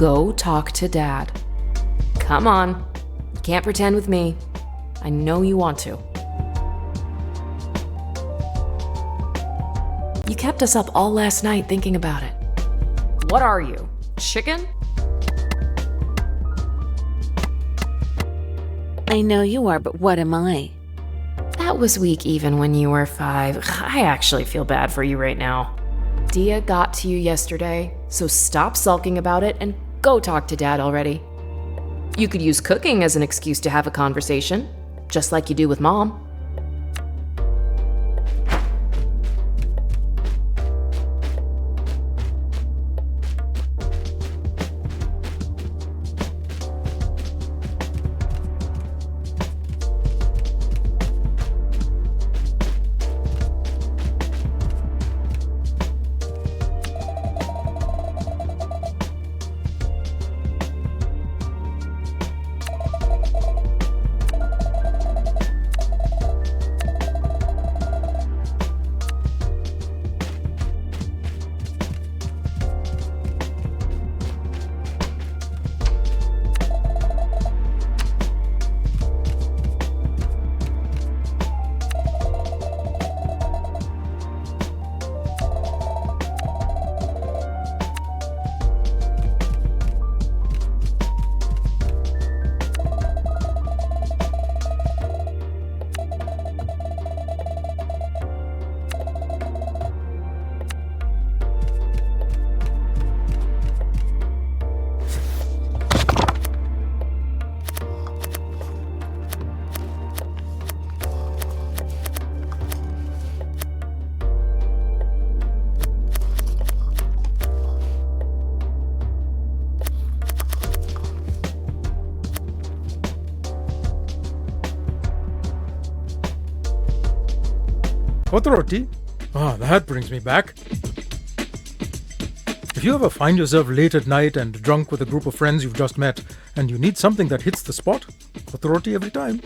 Go talk to Dad. Come on. You can't pretend with me. I know you want to. You kept us up all last night thinking about it. What are you? Chicken? I know you are, but what am I? That was weak even when you were 5. I actually feel bad for you right now. Dia got to you yesterday, so stop sulking about it and go talk to Dad already. You could use cooking as an excuse to have a conversation, just like you do with Mom. What roti? That brings me back. If you ever find yourself late at night and drunk with a group of friends you've just met, and you need something that hits the spot, what roti every time.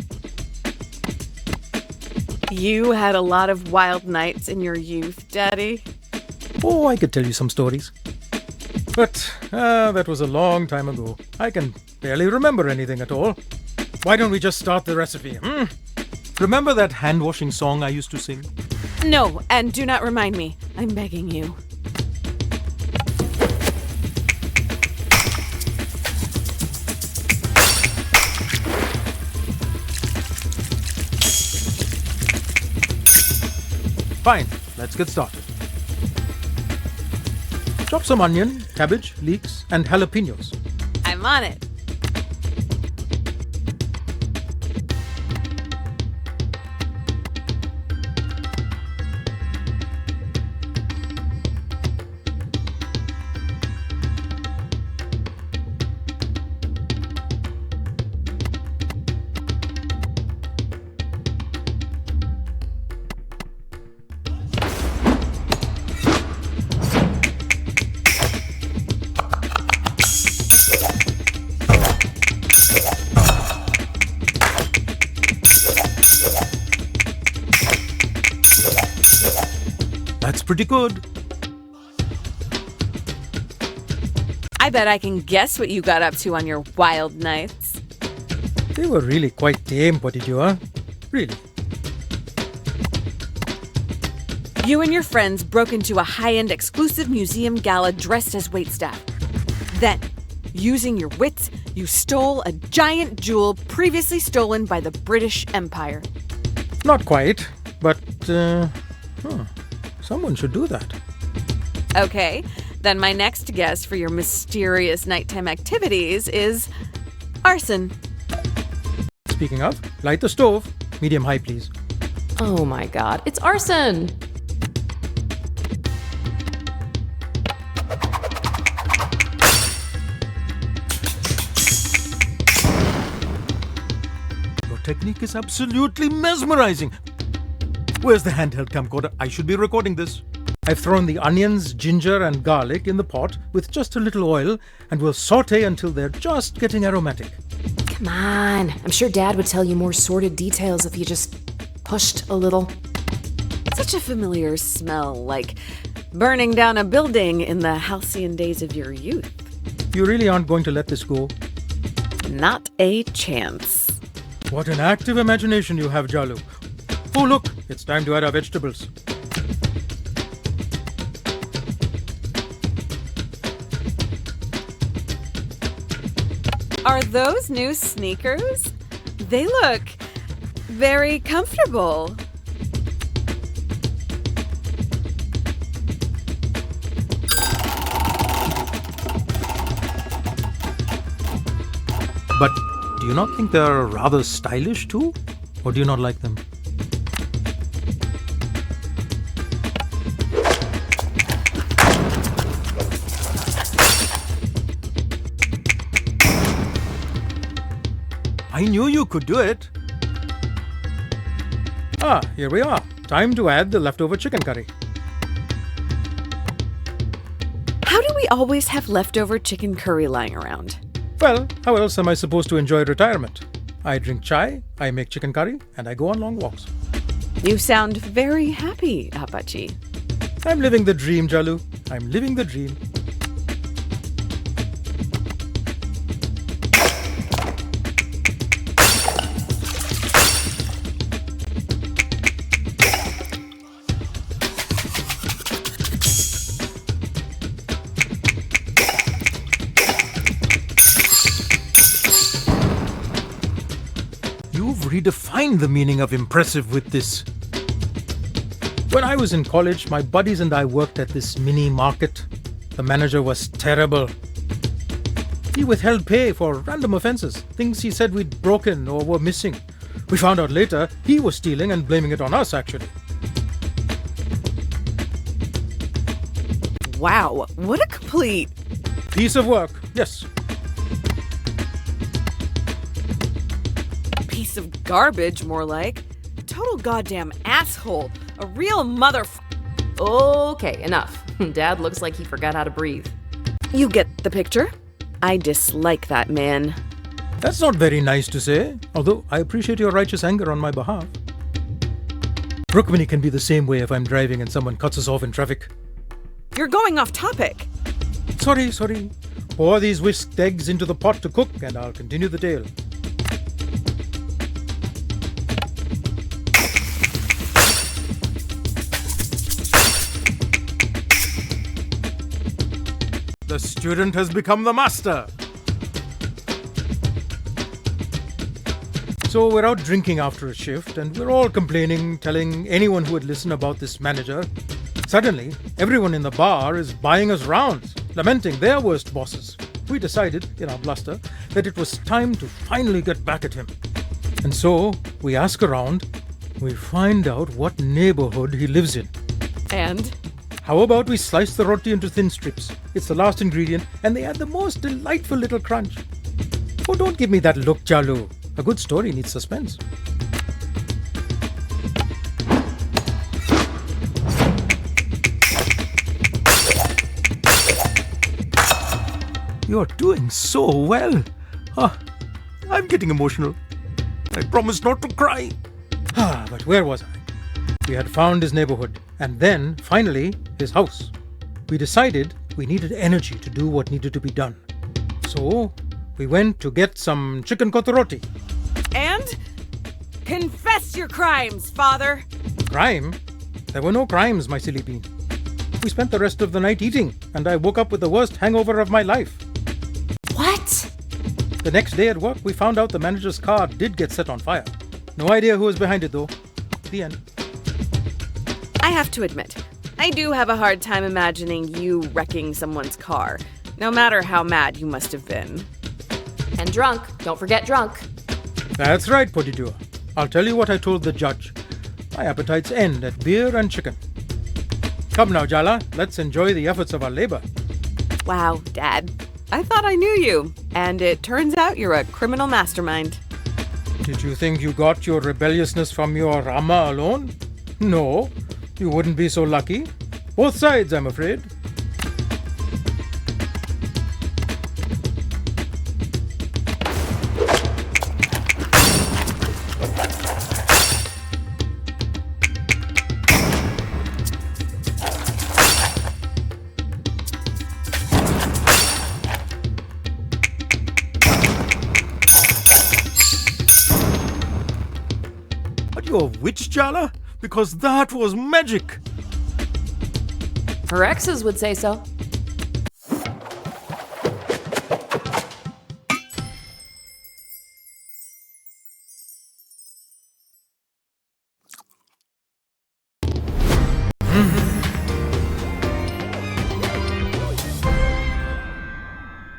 You had a lot of wild nights in your youth, Daddy. Oh, I could tell you some stories. But that was a long time ago. I can barely remember anything at all. Why don't we just start the recipe? Remember that hand-washing song I used to sing? No, and do not remind me. I'm begging you. Fine, let's get started. Chop some onion, cabbage, leeks, and jalapenos. I'm on it. That's pretty good. I bet I can guess what you got up to on your wild nights. They were really quite tame, Potitiua. Really. You and your friends broke into a high-end exclusive museum gala dressed as waitstaff. Then, using your wits, you stole a giant jewel previously stolen by the British Empire. Not quite, but someone should do that. Okay, then my next guess for your mysterious nighttime activities is arson. Speaking of, light the stove. Medium-high, please. Oh my God, it's arson! Your technique is absolutely mesmerizing. Where's the handheld camcorder? I should be recording this. I've thrown the onions, ginger, and garlic in the pot with just a little oil, and we'll saute until they're just getting aromatic. Come on, I'm sure Dad would tell you more sordid details if you just pushed a little. Such a familiar smell, like burning down a building in the halcyon days of your youth. You really aren't going to let this go? Not a chance. What an active imagination you have, Jalu. Oh, look, it's time to add our vegetables. Are those new sneakers? They look very comfortable. But do you not think they're rather stylish too? Or do you not like them? I knew you could do it. Ah, here we are. Time to add the leftover chicken curry. How do we always have leftover chicken curry lying around? Well, how else am I supposed to enjoy retirement? I drink chai, I make chicken curry, and I go on long walks. You sound very happy, Apache. I'm living the dream, Jalu. I'm living the dream. You've redefined the meaning of impressive with this. When I was in college, my buddies and I worked at this mini market. The manager was terrible. He withheld pay for random offenses, things he said we'd broken or were missing. We found out later he was stealing and blaming it on us, actually. Wow, what a complete... Piece of work, yes. piece of garbage, more like. Total goddamn asshole. A real Okay, enough. Dad looks like he forgot how to breathe. You get the picture? I dislike that man. That's not very nice to say, although I appreciate your righteous anger on my behalf. Rukmini can be the same way if I'm driving and someone cuts us off in traffic. You're going off topic. Sorry. Pour these whisked eggs into the pot to cook and I'll continue the tale. The student has become the master. So we're out drinking after a shift and we're all complaining, telling anyone who would listen about this manager. Suddenly, everyone in the bar is buying us rounds, lamenting their worst bosses. We decided, in our bluster, that it was time to finally get back at him. And so, we ask around, we find out what neighborhood he lives in. And? How about we slice the roti into thin strips? It's the last ingredient, and they add the most delightful little crunch. Oh, don't give me that look, Jalu. A good story needs suspense. You're doing so well. I'm getting emotional. I promise not to cry. But where was I? We had found his neighborhood, and then, finally, his house. We decided we needed energy to do what needed to be done. So, we went to get some chicken kotoroti. And? Confess your crimes, father! Crime? There were no crimes, my silly bean. We spent the rest of the night eating, and I woke up with the worst hangover of my life. What? The next day at work, we found out the manager's car did get set on fire. No idea who was behind it, though. The end. I have to admit, I do have a hard time imagining you wrecking someone's car, no matter how mad you must have been. And drunk. Don't forget drunk. That's right, Podidua. I'll tell you what I told the judge. My appetites end at beer and chicken. Come now, Jala, let's enjoy the efforts of our labor. Wow, Dad. I thought I knew you, and it turns out you're a criminal mastermind. Did you think you got your rebelliousness from your Rama alone? No, you wouldn't be so lucky. Both sides, I'm afraid. you a witch, Jala? Because that was magic. Her exes would say so.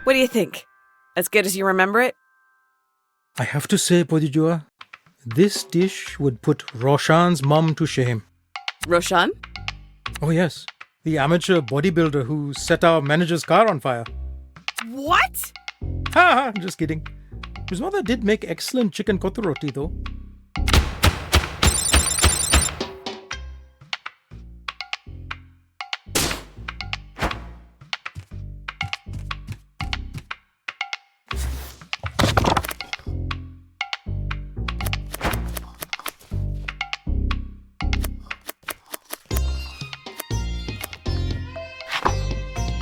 What do you think? As good as you remember it? I have to say, Podijua, this dish would put Roshan's mum to shame. Roshan? Oh yes, the amateur bodybuilder who set our manager's car on fire. What? Ha! Just kidding. His mother did make excellent chicken kothuroti though.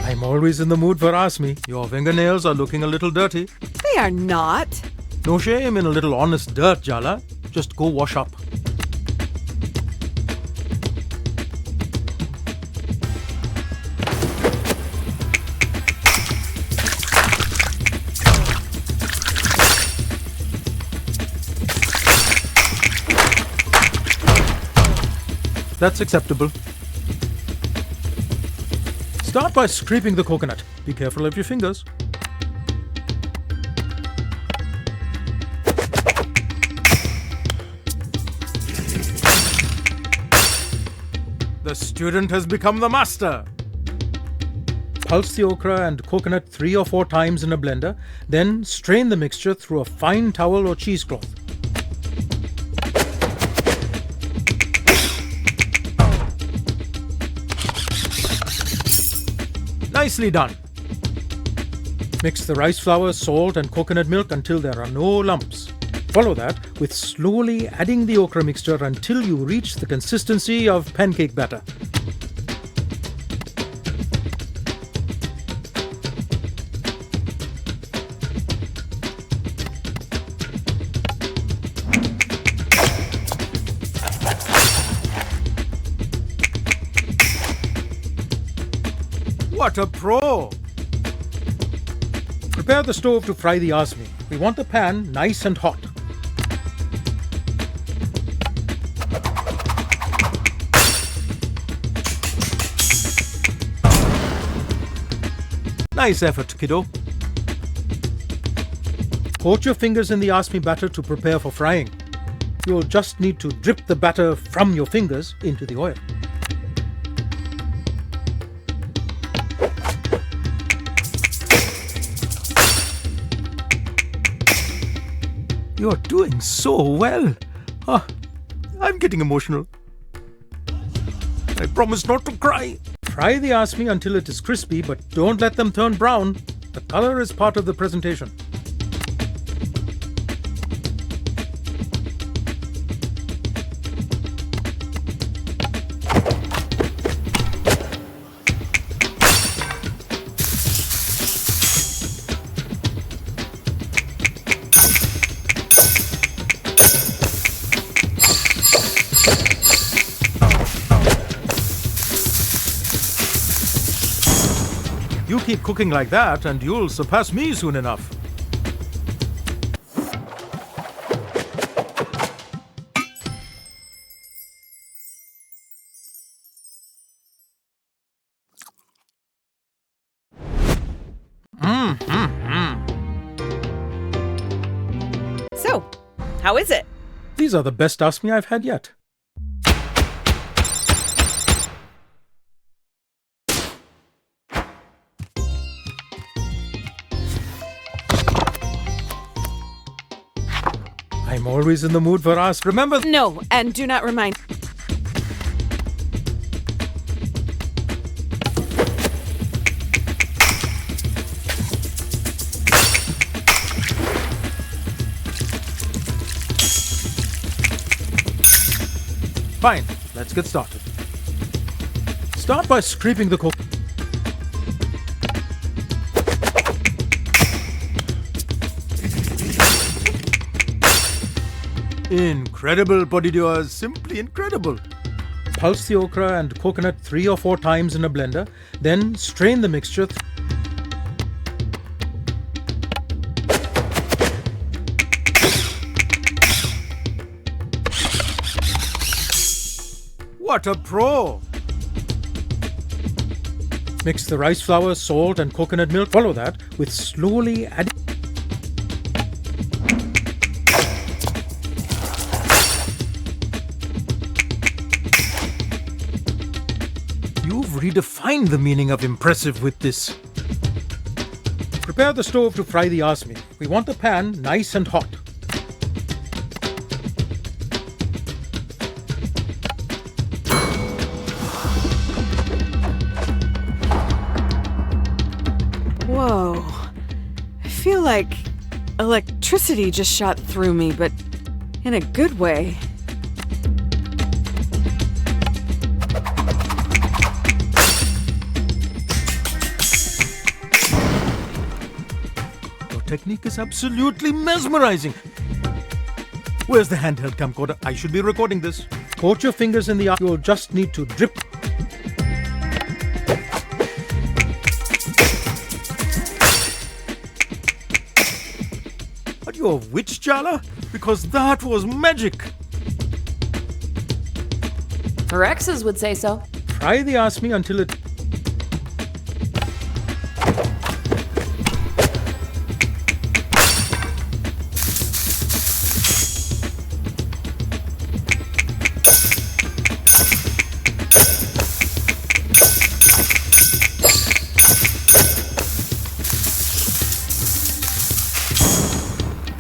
I'm always in the mood for ask me. Your fingernails are looking a little dirty. They are not. No shame in a little honest dirt, Jala. Just go wash up. That's acceptable. Start by scraping the coconut. Be careful of your fingers. The student has become the master. Pulse the okra and coconut 3 or 4 times in a blender, then strain the mixture through a fine towel or cheesecloth. Nicely done. Mix the rice flour, salt and coconut milk until there are no lumps. Follow that with slowly adding the okra mixture until you reach the consistency of pancake batter. What a pro! Prepare the stove to fry the asmi. We want the pan nice and hot. Nice effort, kiddo. Coat your fingers in the asmi batter to prepare for frying. You'll just need to drip the batter from your fingers into the oil. You're doing so well. I'm getting emotional. I promise not to cry. Fry the asmi until it is crispy, but don't let them turn brown. The color is part of the presentation. You keep cooking like that and you'll surpass me soon enough. So, how is it? These are the best asmi I've had yet. I'm always in the mood for ask. Remember? No, and do not remind. Fine, let's get started. Start by scraping the coconut. Incredible, Podidioas. Simply incredible. Pulse the okra and coconut 3 or 4 times in a blender. Then strain the mixture. What a pro! Mix the rice flour, salt and coconut milk. Follow that with slowly adding. You've redefined the meaning of impressive with this. Prepare the stove to fry the asmi. We want the pan nice and hot. Whoa. I feel like electricity just shot through me, but in a good way. Your technique is absolutely mesmerizing. Where's the handheld camcorder? I should be recording this. Coat your fingers in the. You'll just need to drip. Are you a witch, Jala? Because that was magic. Her exes would say so. Fry the asmi until it.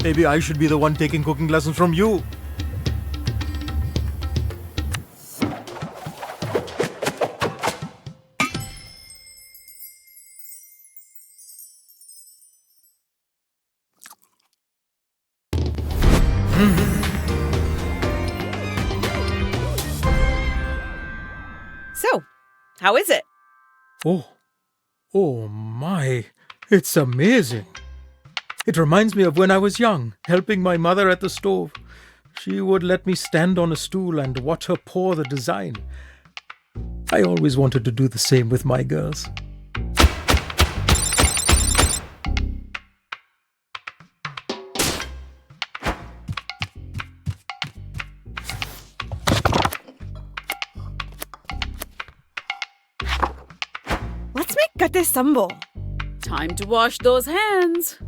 Maybe I should be the one taking cooking lessons from you. So, how is it? Oh my, it's amazing. It reminds me of when I was young, helping my mother at the stove. She would let me stand on a stool and watch her pour the design. I always wanted to do the same with my girls. Let's make kate sambo. Time to wash those hands.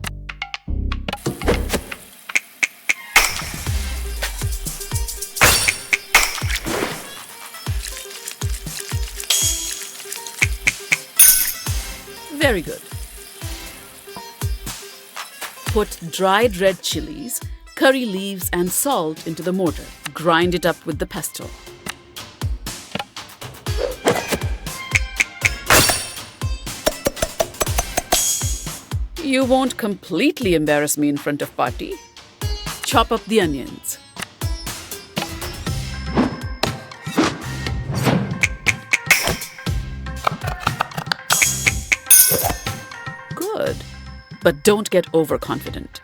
Very good. Put dried red chilies, curry leaves and salt into the mortar. Grind it up with the pestle. You won't completely embarrass me in front of Party. Chop up the onions. Good, but don't get overconfident.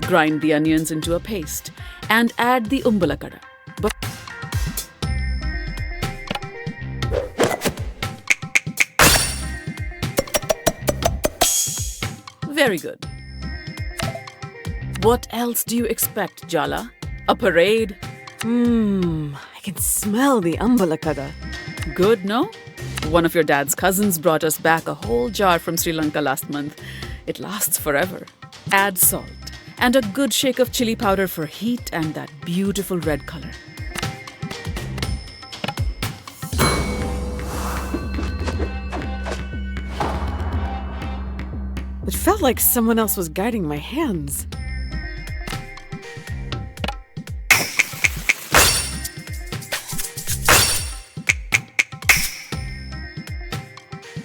Grind the onions into a paste and add the umbalakada. Very good. What else do you expect, Jala? A parade? I can smell the umbalakada. Good, no? One of your dad's cousins brought us back a whole jar from Sri Lanka last month. It lasts forever. Add salt and a good shake of chili powder for heat and that beautiful red color. It felt like someone else was guiding my hands.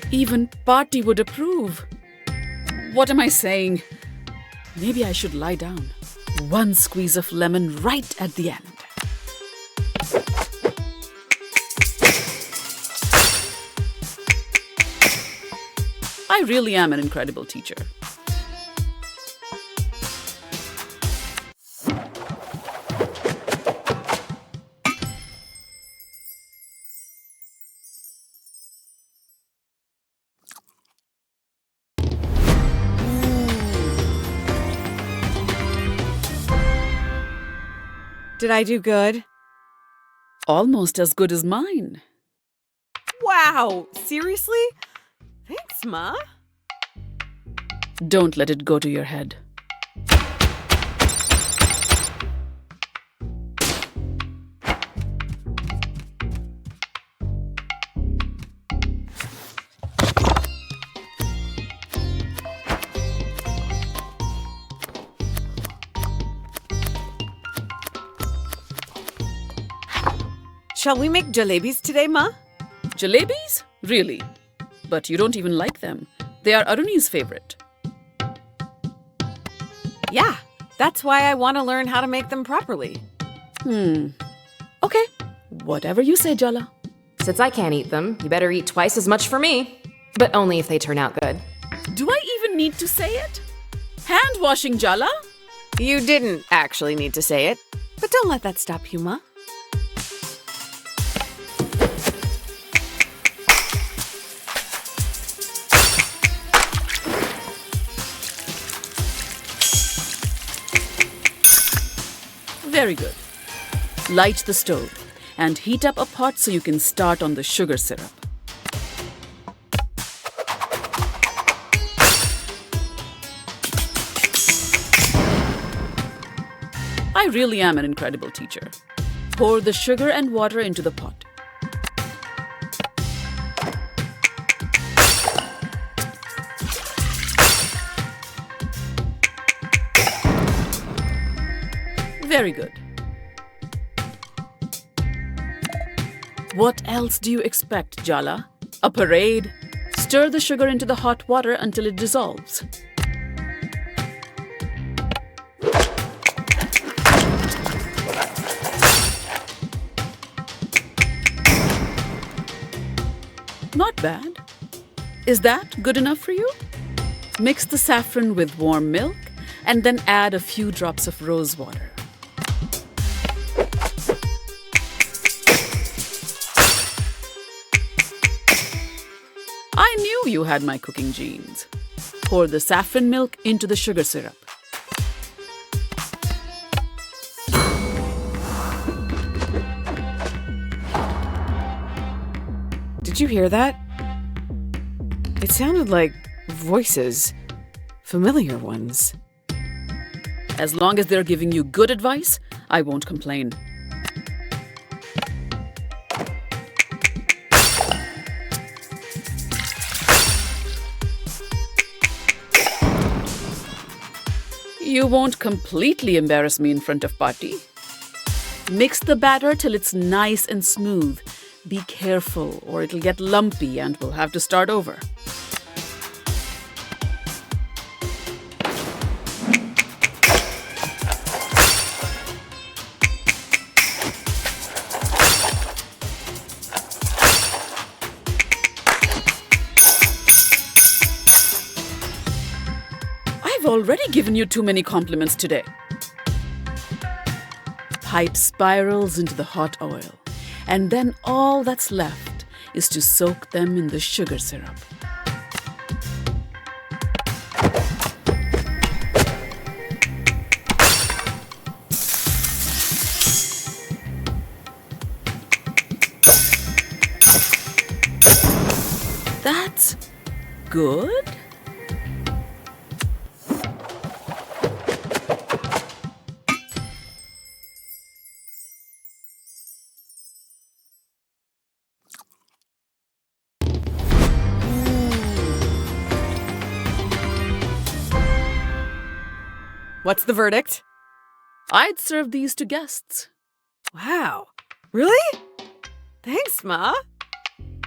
Even Party would approve. What am I saying? Maybe I should lie down. One squeeze of lemon right at the end. I really am an incredible teacher. Did I do good? Almost as good as mine. Wow, seriously? Thanks, Ma. Don't let it go to your head. Shall we make jalebis today, Ma? Jalebis? Really? But you don't even like them. They are Aruni's favorite. Yeah, that's why I want to learn how to make them properly. Okay, whatever you say, Jala. Since I can't eat them, you better eat twice as much for me. But only if they turn out good. Do I even need to say it? Hand washing, Jala? You didn't actually need to say it, but don't let that stop you, Ma. Very good. Light the stove and heat up a pot so you can start on the sugar syrup. I really am an incredible teacher. Pour the sugar and water into the pot. Very good. What else do you expect, Jala? A parade? Stir the sugar into the hot water until it dissolves. Not bad. Is that good enough for you? Mix the saffron with warm milk and then add a few drops of rose water. I knew you had my cooking genes. Pour the saffron milk into the sugar syrup. Did you hear that? It sounded like voices. Familiar ones. As long as they're giving you good advice, I won't complain. You won't completely embarrass me in front of Patti. Mix the batter till it's nice and smooth. Be careful or it'll get lumpy and we'll have to start over. I've already given you too many compliments today. Pipe spirals into the hot oil, and then all that's left is to soak them in the sugar syrup. That's good. What's the verdict? I'd serve these to guests. Wow. Really? Thanks, Ma.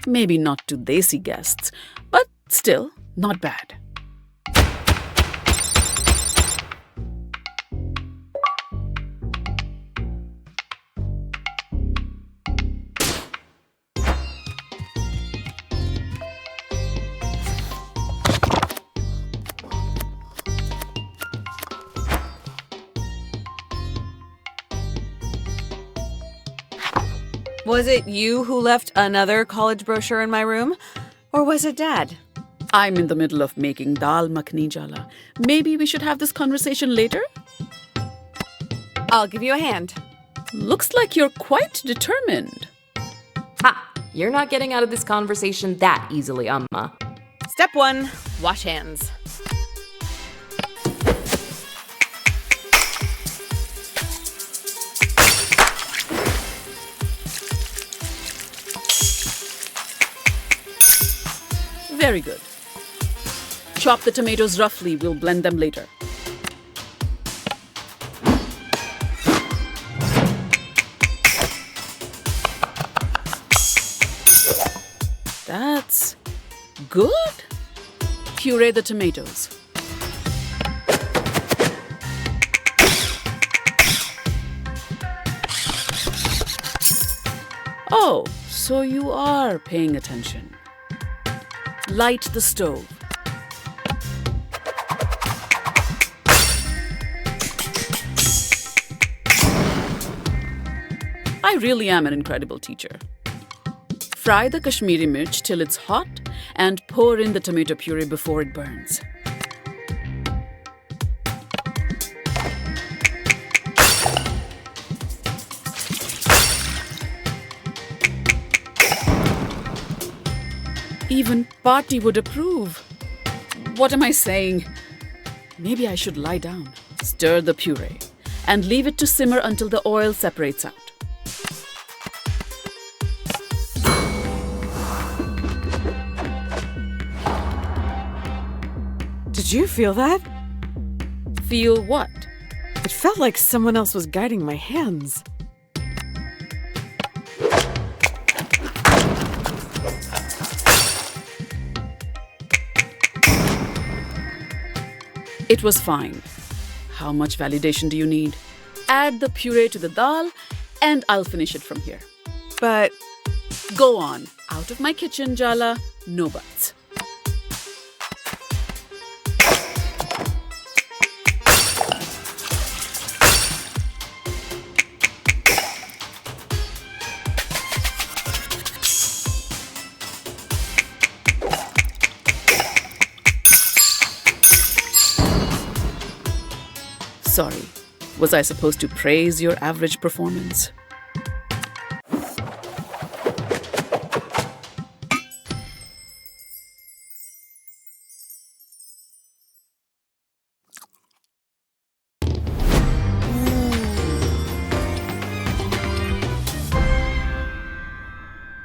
Maybe not to desi guests, but still not bad. Was it you who left another college brochure in my room? Or was it Dad? I'm in the middle of making dal makhni, Jala. Maybe we should have this conversation later? I'll give you a hand. Looks like you're quite determined. Ha! You're not getting out of this conversation that easily, Amma. Step 1, wash hands. Very good. Chop the tomatoes roughly. We'll blend them later. That's good. Puree the tomatoes. Oh, so you are paying attention. Light the stove. I really am an incredible teacher. Fry the Kashmiri mirch till it's hot and pour in the tomato puree before it burns. Even Party would approve. What am I saying? Maybe I should lie down. Stir the puree and leave it to simmer until the oil separates out. Did you feel that? Feel what? It felt like someone else was guiding my hands. It was fine. How much validation do you need? Add the puree to the dal and I'll finish it from here. But Go on. Out of my kitchen, Jala. No buts. Sorry. Was I supposed to praise your average performance?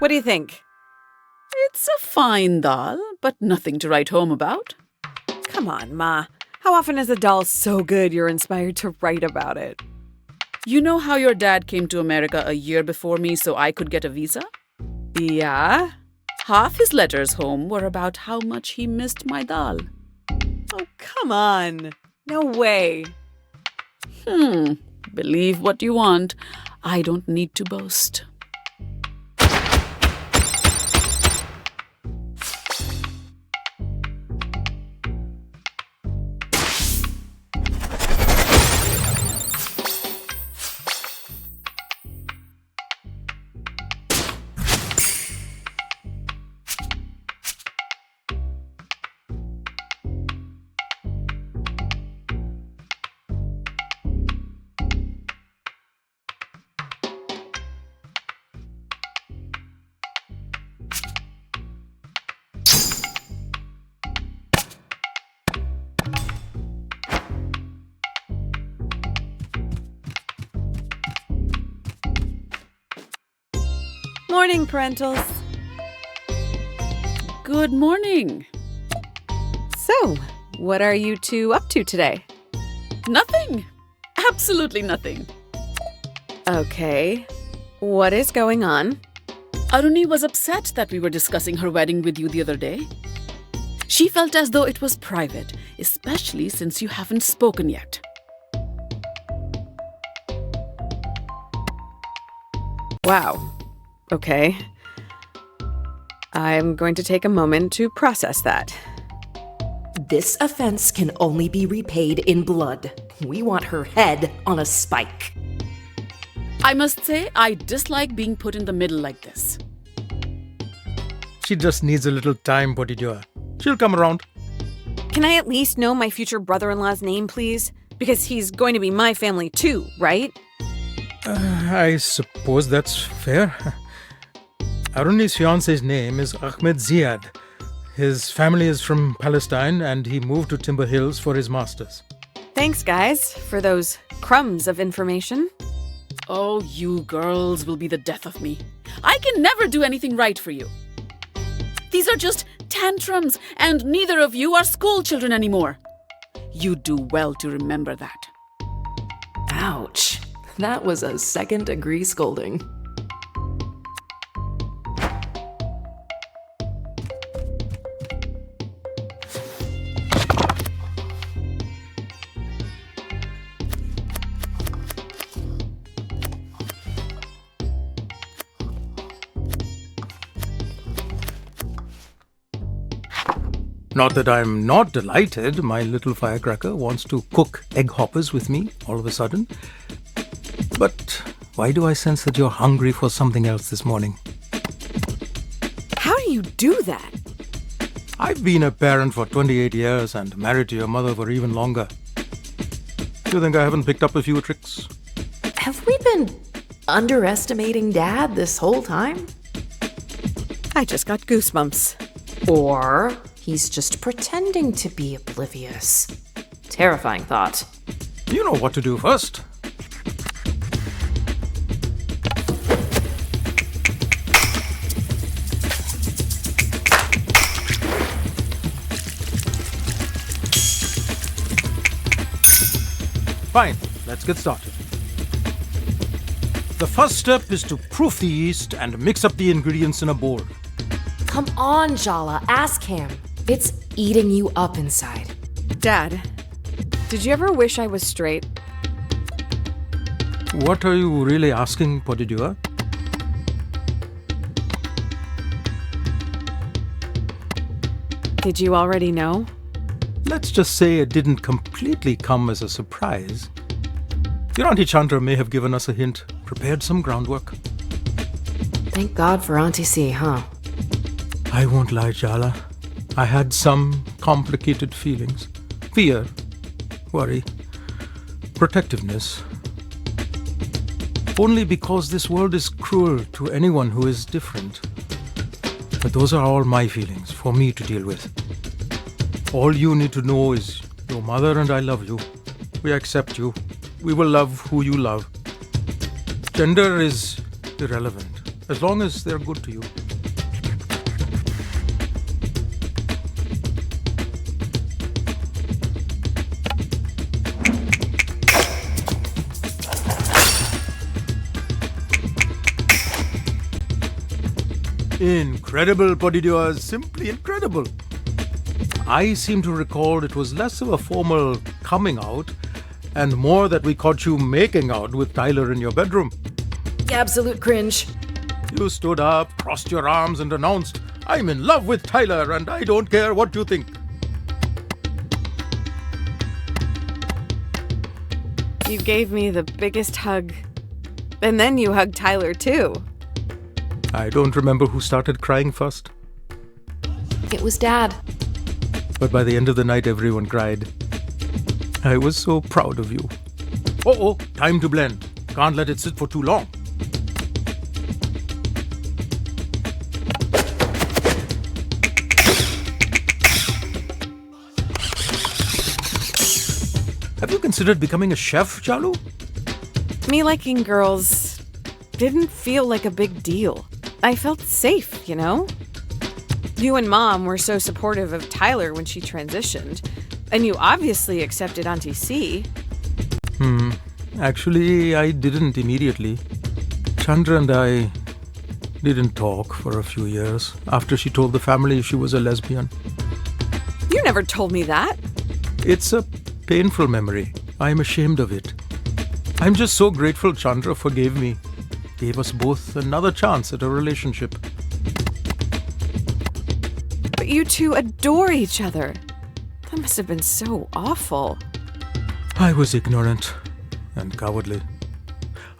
what do you think? It's a fine dal, but nothing to write home about. Come on, Ma. How often is a dal so good you're inspired to write about it? You know how your dad came to America a year before me so I could get a visa? Yeah? Half his letters home were about how much he missed my dal. Oh, come on. No way. Believe what you want. I don't need to boast. Morning, parentals. Good morning. So, what are you two up to today? Nothing. Absolutely nothing. Okay. What is going on? Aruni was upset that we were discussing her wedding with you the other day. She felt as though it was private, especially since you haven't spoken yet. Wow. Okay. I'm going to take a moment to process that. This offense can only be repaid in blood. We want her head on a spike. I must say, I dislike being put in the middle like this. She just needs a little time, Potijua. She'll come around. Can I at least know my future brother-in-law's name, please? Because he's going to be my family too, right? I suppose that's fair. Aruni's fiance's name is Ahmed Ziad. His family is from Palestine and he moved to Timber Hills for his master's. Thanks, guys, for those crumbs of information. Oh, you girls will be the death of me. I can never do anything right for you. These are just tantrums, and neither of you are school children anymore. You do well to remember that. Ouch. That was a second-degree scolding. Not that I'm not delighted, my little firecracker wants to cook egg hoppers with me all of a sudden. But why do I sense that you're hungry for something else this morning? How do you do that? I've been a parent for 28 years and married to your mother for even longer. Do you think I haven't picked up a few tricks? Have we been underestimating Dad this whole time? I just got goosebumps. Or he's just pretending to be oblivious. Terrifying thought. You know what to do first. Fine, let's get started. The first step is to proof the yeast and mix up the ingredients in a bowl. Come on, Jala, ask him. It's eating you up inside. Dad, did you ever wish I was straight? What are you really asking, Podidua? Did you already know? Let's just say it didn't completely come as a surprise. Your Auntie Chandra may have given us a hint, prepared some groundwork. Thank God for Auntie C, huh? I won't lie, Jala. I had some complicated feelings. Fear, worry, protectiveness. Only because this world is cruel to anyone who is different. But those are all my feelings for me to deal with. All you need to know is your mother and I love you. We accept you. We will love who you love. Gender is irrelevant, as long as they're good to you. Incredible, Podidua, simply incredible. I seem to recall it was less of a formal coming out and more that we caught you making out with Tyler in your bedroom. Absolute cringe. You stood up, crossed your arms and announced, "I'm in love with Tyler and I don't care what you think." You gave me the biggest hug. And then you hugged Tyler too. I don't remember who started crying first, It was Dad. but by the end of the night everyone cried. I was so proud of you. Oh, time to blend. Can't let it sit for too long. Have you considered becoming a chef, Chalu? Me liking girls didn't feel like a big deal. I felt safe, you know? You and Mom were so supportive of Tyler when she transitioned, and you obviously accepted Auntie C. Actually, I didn't immediately. Chandra and I didn't talk for a few years after she told the family she was a lesbian. You never told me that. It's a painful memory. I'm ashamed of it. I'm just so grateful Chandra forgave me. Gave us both another chance at a relationship. But you two adore each other. That must have been so awful. I was ignorant and cowardly.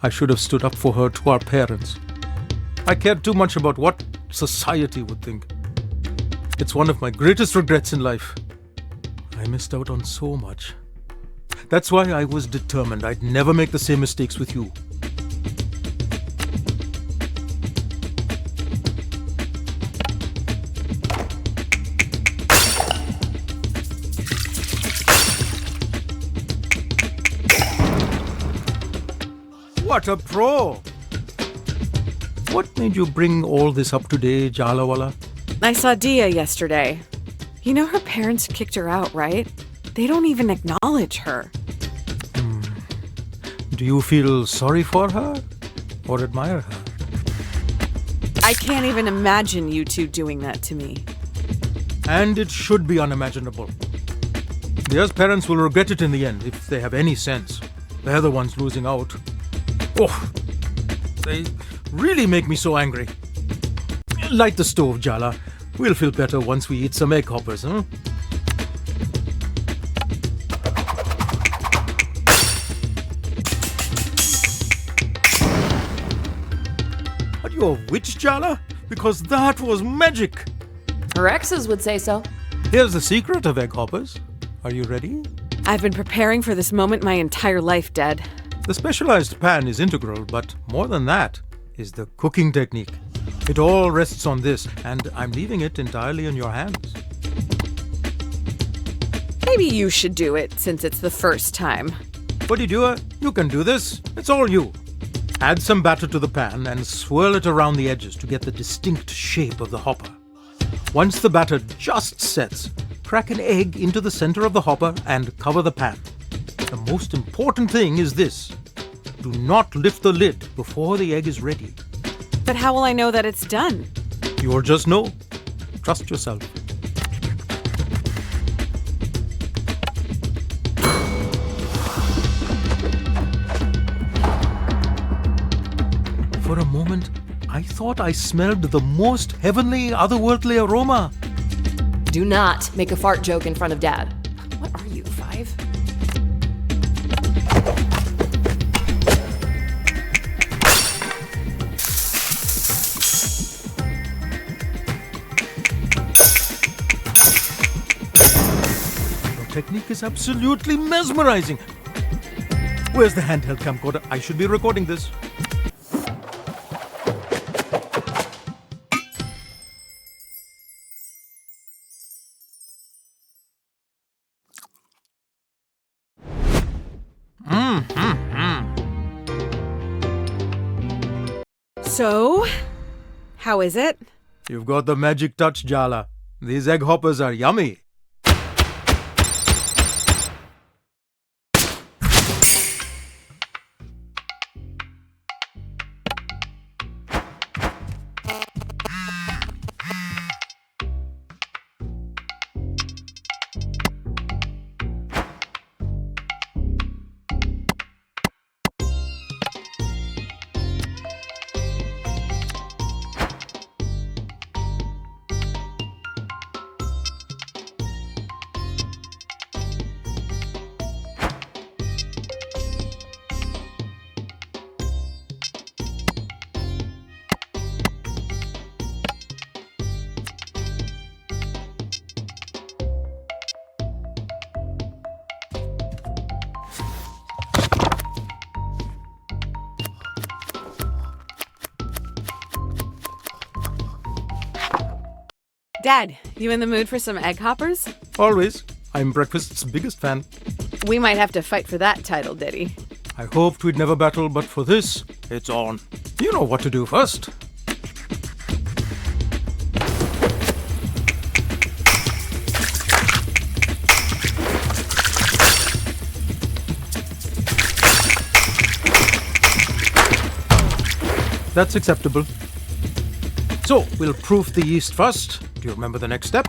I should have stood up for her to our parents. I cared too much about what society would think. It's one of my greatest regrets in life. I missed out on so much. That's why I was determined I'd never make the same mistakes with you. What a pro! What made you bring all this up today, Jalawala? I saw Dia yesterday. You know her parents kicked her out, right? They don't even acknowledge her. Do you feel sorry for her or admire her? I can't even imagine you two doing that to me. And it should be unimaginable. Dia's parents will regret it in the end if they have any sense. They're the ones losing out. Oh, they really make me so angry. Light the stove, Jala. We'll feel better once we eat some egg hoppers, huh? Are you a witch, Jala? Because that was magic! Her exes would say so. Here's the secret of egg hoppers. Are you ready? I've been preparing for this moment my entire life, Dad. The specialized pan is integral, but more than that is the cooking technique. It all rests on this, and I'm leaving it entirely in your hands. Maybe you should do it since it's the first time. Buddy Dua, you can do this. It's all you. Add some batter to the pan and swirl it around the edges to get the distinct shape of the hopper. Once the batter just sets, crack an egg into the center of the hopper and cover the pan. The most important thing is this. Do not lift the lid before the egg is ready. But how will I know that it's done? You'll just know. Trust yourself. For a moment, I thought I smelled the most heavenly, otherworldly aroma. Do not make a fart joke in front of Dad. What are you, 5? Your technique is absolutely mesmerizing. Where's the handheld camcorder? I should be recording this. So, how is it? You've got the magic touch, Jala. These egg hoppers are yummy. Dad, you in the mood for some egg hoppers? Always. I'm breakfast's biggest fan. We might have to fight for that title, Diddy. I hoped we'd never battle, but for this, it's on. You know what to do first. That's acceptable. So, we'll proof the yeast first. Do you remember the next step?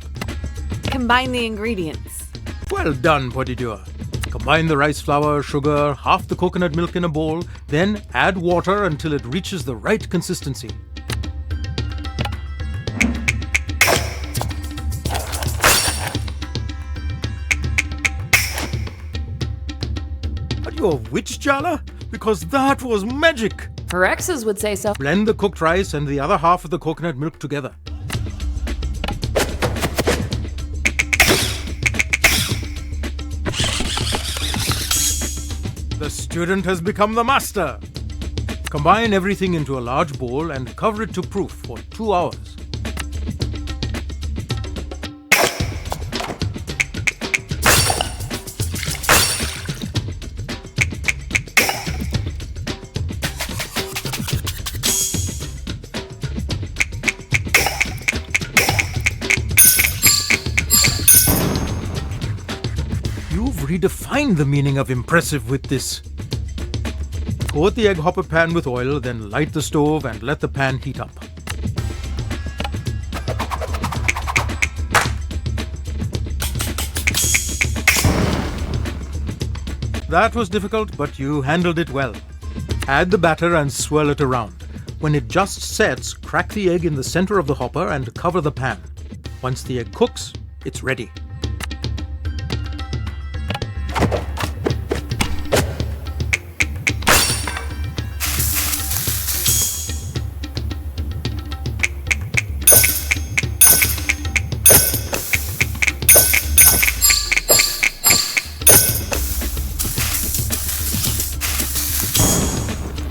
Combine the ingredients. Well done, Podidua. Combine the rice flour, sugar, half the coconut milk in a bowl, then add water until it reaches the right consistency. Are you a witch, Jala? Because that was magic! Her exes would say so. Blend the cooked rice and the other half of the coconut milk together. The student has become the master. Combine everything into a large bowl and cover it to proof for 2 hours. redefined the meaning of impressive with this. Coat the egg hopper pan with oil, then light the stove and let the pan heat up. That was difficult, but you handled it well. Add the batter and swirl it around. When it just sets, crack the egg in the center of the hopper and cover the pan. Once the egg cooks, it's ready.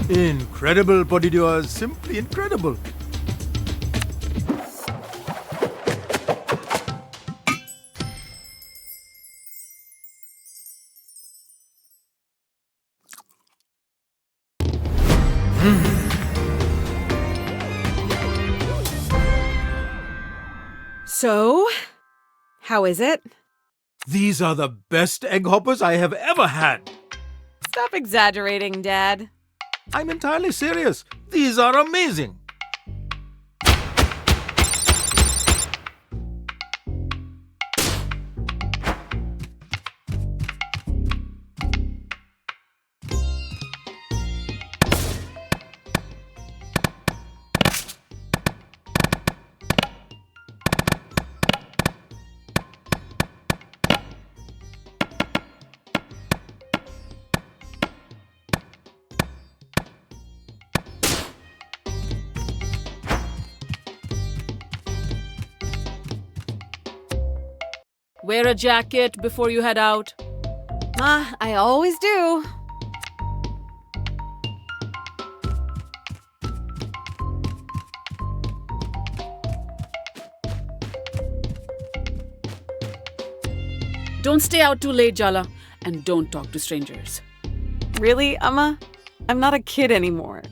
Incredible, Podidioas, simply incredible. So, how is it? These are the best egg hoppers I have ever had. Stop exaggerating, Dad. I'm entirely serious. These are amazing. Wear a jacket before you head out. I always do. Don't stay out too late, Jala, and don't talk to strangers. Really, Amma? I'm not a kid anymore.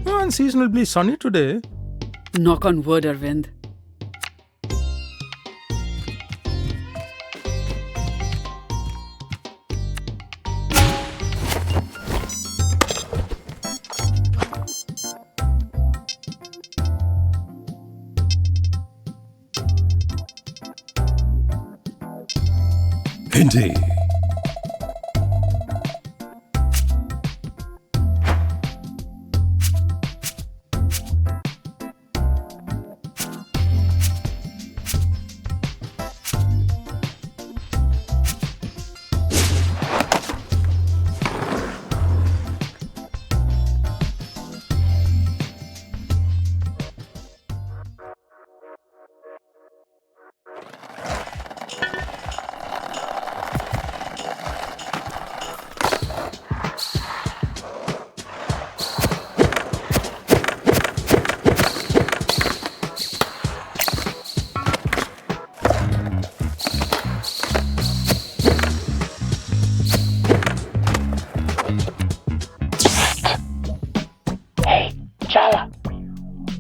Unseasonably sunny today. Knock on wood, Arvind. Indeed.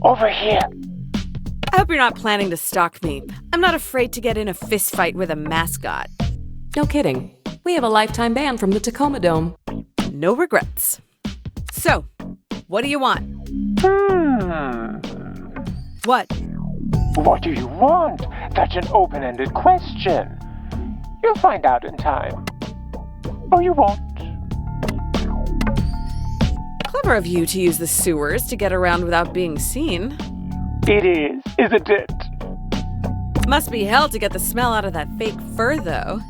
Over here. I hope you're not planning to stalk me. I'm not afraid to get in a fist fight with a mascot. No kidding. We have a lifetime ban from the Tacoma Dome. No regrets. So, what do you want? What? What do you want? That's an open-ended question. You'll find out in time. Or you won't. Clever of you to use the sewers to get around without being seen. It is, isn't it? Must be hell to get the smell out of that fake fur, though.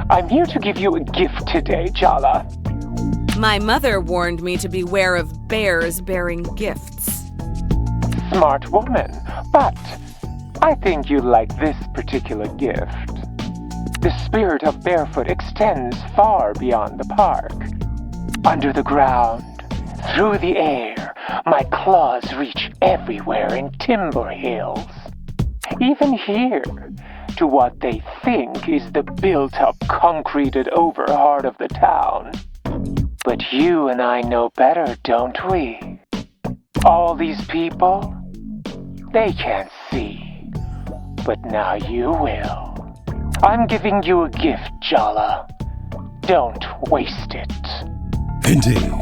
I'm here to give you a gift today, Jala. My mother warned me to beware of bears bearing gifts. Smart woman, but I think you'd like this particular gift. The spirit of Barefoot extends far beyond the park. Under the ground, through the air, my claws reach everywhere in Timber Hills. Even here, to what they think is the built-up, concreted over heart of the town. But you and I know better, don't we? All these people, they can't see. but now you will. I'm giving you a gift, Jala. Don't waste it. Indeed.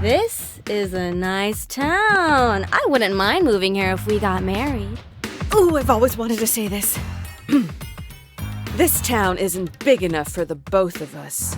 This is a nice town. I wouldn't mind moving here if we got married. Ooh, I've always wanted to say this. This town isn't big enough for the both of us.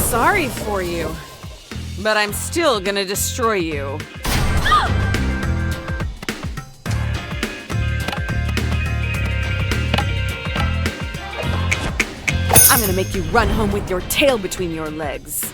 Sorry for you, but I'm still gonna destroy you. I'm gonna make you run home with your tail between your legs.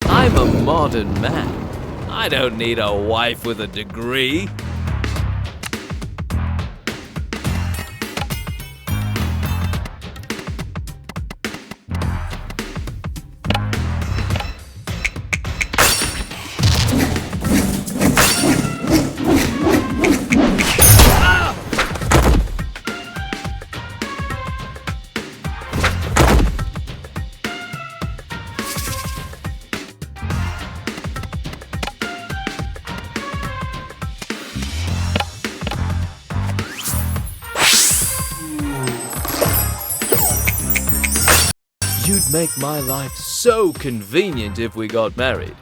I'm a modern man. I don't need a wife with a degree. You'd make my life so convenient if we got married.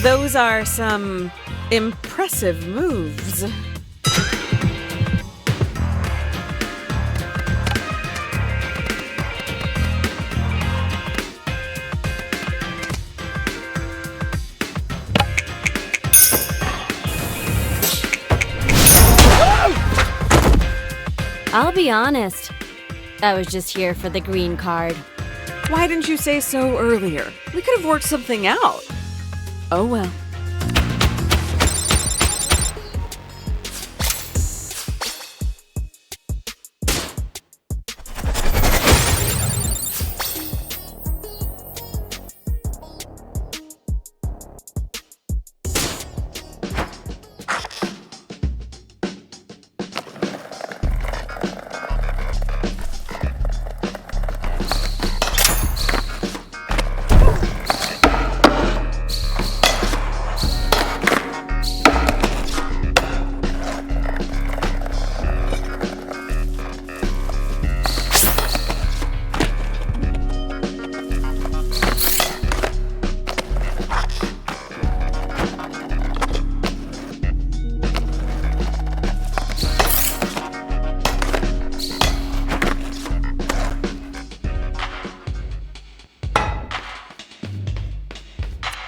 Those are some impressive moves. I'll be honest. I was just here for the green card. Why didn't you say so earlier? We could have worked something out. Oh well.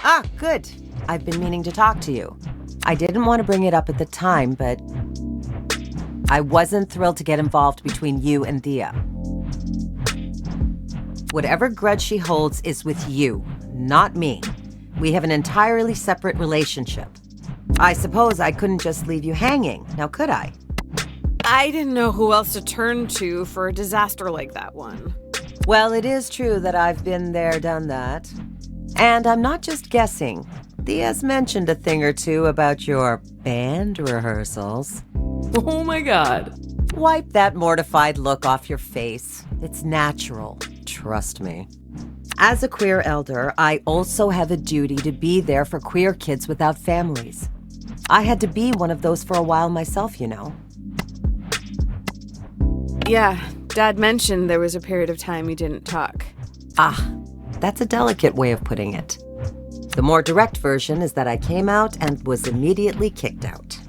Ah, good. I've been meaning to talk to you. I didn't want to bring it up at the time, but I wasn't thrilled to get involved between you and Thea. Whatever grudge she holds is with you, not me. We have an entirely separate relationship. I suppose I couldn't just leave you hanging, now could I? I didn't know who else to turn to for a disaster like that one. Well, it is true that I've been there, done that. And I'm not just guessing. Thea's mentioned a thing or two about your band rehearsals. Oh my god. Wipe that mortified look off your face. It's natural, trust me. As a queer elder, I also have a duty to be there for queer kids without families. I had to be one of those for a while myself, you know. Yeah, Dad mentioned there was a period of time you didn't talk. Ah, that's a delicate way of putting it. The more direct version is that I came out and was immediately kicked out.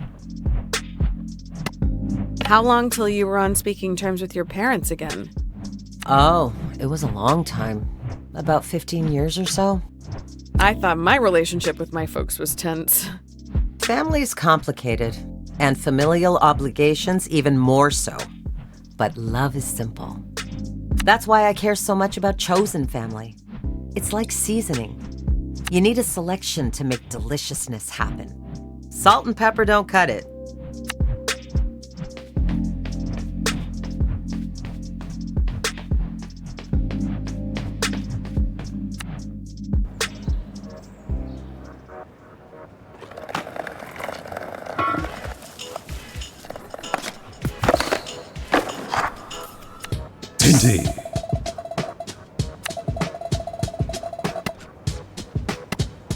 How long till you were on speaking terms with your parents again? Oh, it was a long time. About 15 years or so. I thought my relationship with my folks was tense. Family's complicated, and familial obligations even more so. But love is simple. That's why I care so much about chosen family. It's like seasoning. You need a selection to make deliciousness happen. Salt and pepper don't cut it. Indeed.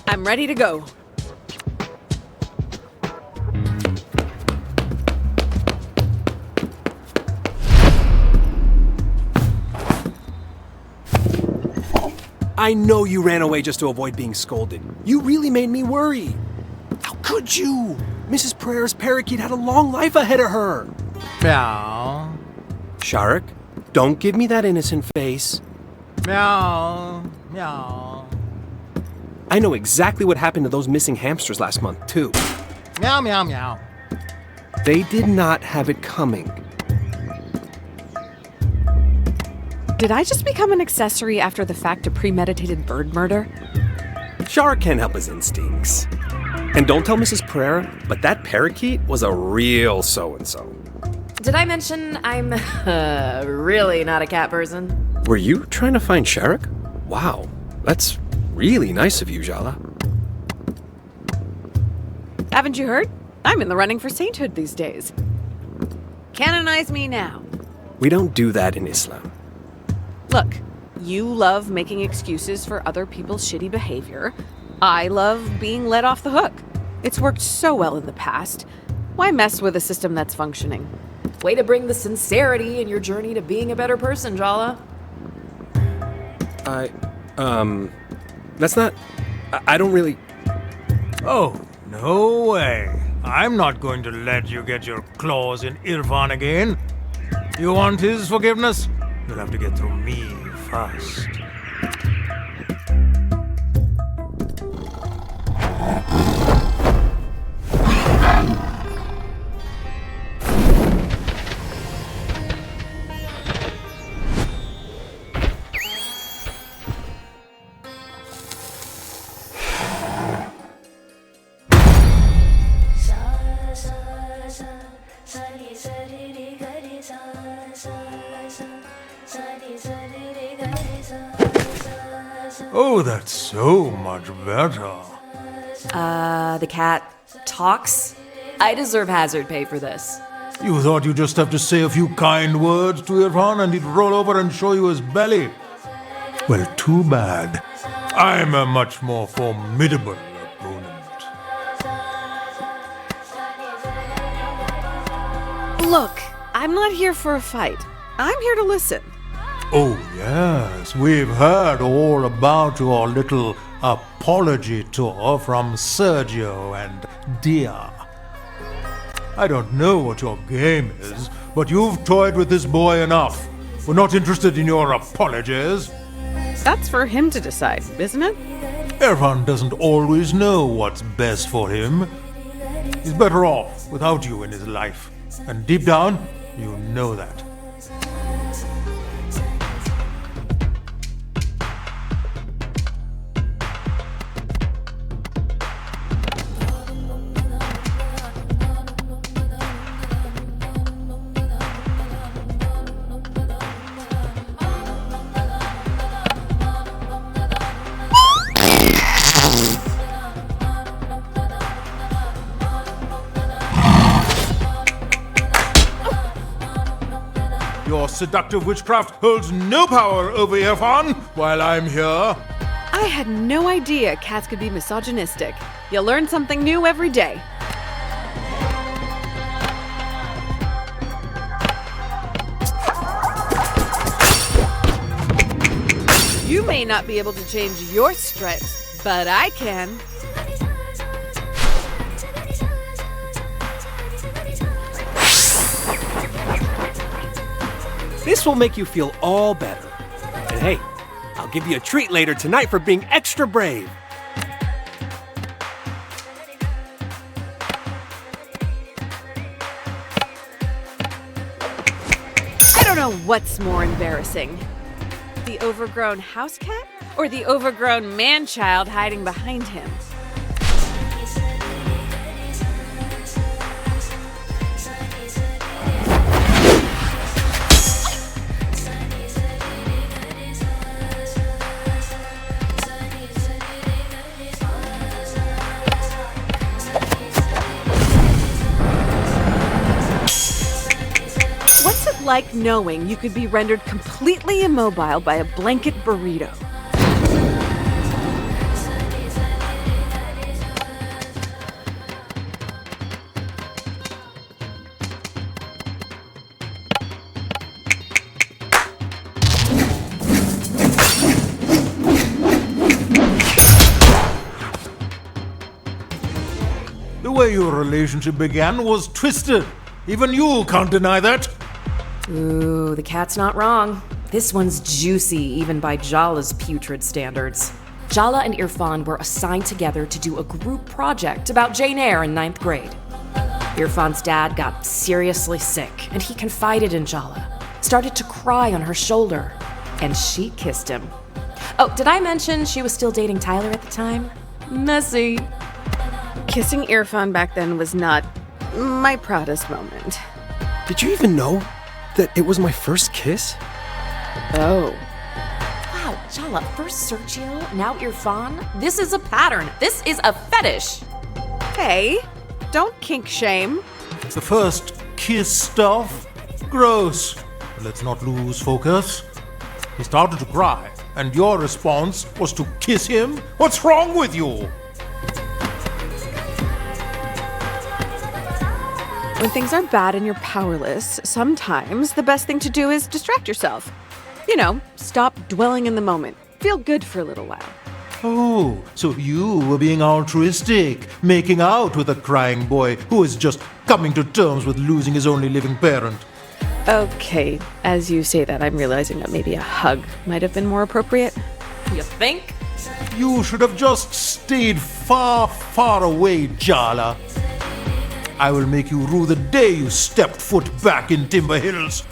I'm ready to go. I know you ran away just to avoid being scolded. You really made me worry. How could you? Mrs. Prayer's parakeet had a long life ahead of her. Meow. Sharik, don't give me that innocent face. Meow. Meow. Meow. I know exactly what happened to those missing hamsters last month, too. Meow, meow, meow. They did not have it coming. Did I just become an accessory after the fact to premeditated bird murder? Shar can't help his instincts. And don't tell Mrs. Pereira, but that parakeet was a real so-and-so. Did I mention I'm really not a cat person? Were you trying to find Sharik? Wow, that's really nice of you, Jala. Haven't you heard? I'm in the running for sainthood these days. Canonize me now. We don't do that in Islam. Look, you love making excuses for other people's shitty behavior. I love being let off the hook. It's worked so well in the past. Why mess with a system that's functioning? Way to bring the sincerity in your journey to being a better person, Jala. That's not... I don't really... Oh, no way. I'm not going to let you get your claws in Irfan again. You want his forgiveness? You'll have to get through me first. Oh, that's so much better. The cat talks? I deserve hazard pay for this. You thought you'd just have to say a few kind words to Irfan and he'd roll over and show you his belly? Well, too bad. I'm a much more formidable opponent. Look, I'm not here for a fight. I'm here to listen. Oh, yes, we've heard all about your little apology tour from Sergio and Dia. I don't know what your game is, but you've toyed with this boy enough. We're not interested in your apologies. That's for him to decide, isn't it? Irfan doesn't always know what's best for him. He's better off without you in his life. And deep down, you know that. Your seductive witchcraft holds no power over Irfan while I'm here. I had no idea cats could be misogynistic. You learn something new every day. You may not be able to change your stripes, but I can. This will make you feel all better. And hey, I'll give you a treat later tonight for being extra brave. I don't know what's more embarrassing. The overgrown house cat or the overgrown man-child hiding behind him? What's it like knowing you could be rendered completely immobile by a blanket burrito? The way your relationship began was twisted. Even you can't deny that. Ooh, the cat's not wrong. This one's juicy, even by Jala's putrid standards. Jala and Irfan were assigned together to do a group project about Jane Eyre in 9th grade. Irfan's dad got seriously sick, and he confided in Jala, started to cry on her shoulder, and she kissed him. Oh, did I mention she was still dating Tyler at the time? Messy. Kissing Irfan back then was not my proudest moment. Did you even know that it was my first kiss? Oh. Wow, Jala, first Sergio, now Irfan? This is a pattern. This is a fetish. Hey, don't kink shame. The first kiss stuff? Gross. But let's not lose focus. He started to cry, and your response was to kiss him? What's wrong with you? When things are bad and you're powerless, sometimes the best thing to do is distract yourself. You know, stop dwelling in the moment. Feel good for a little while. Oh, so you were being altruistic, making out with a crying boy who is just coming to terms with losing his only living parent. Okay, as you say that, I'm realizing that maybe a hug might have been more appropriate. You think? You should have just stayed far, far away, Jala. I will make you rue the day you stepped foot back in Timber Hills.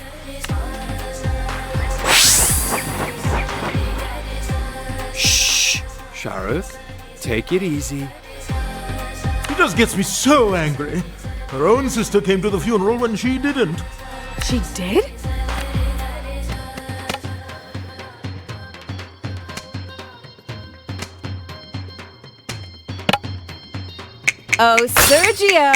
Shh! Shahrukh, take it easy. It just gets me so angry. Her own sister came to the funeral when she didn't. She did? Oh, Sergio!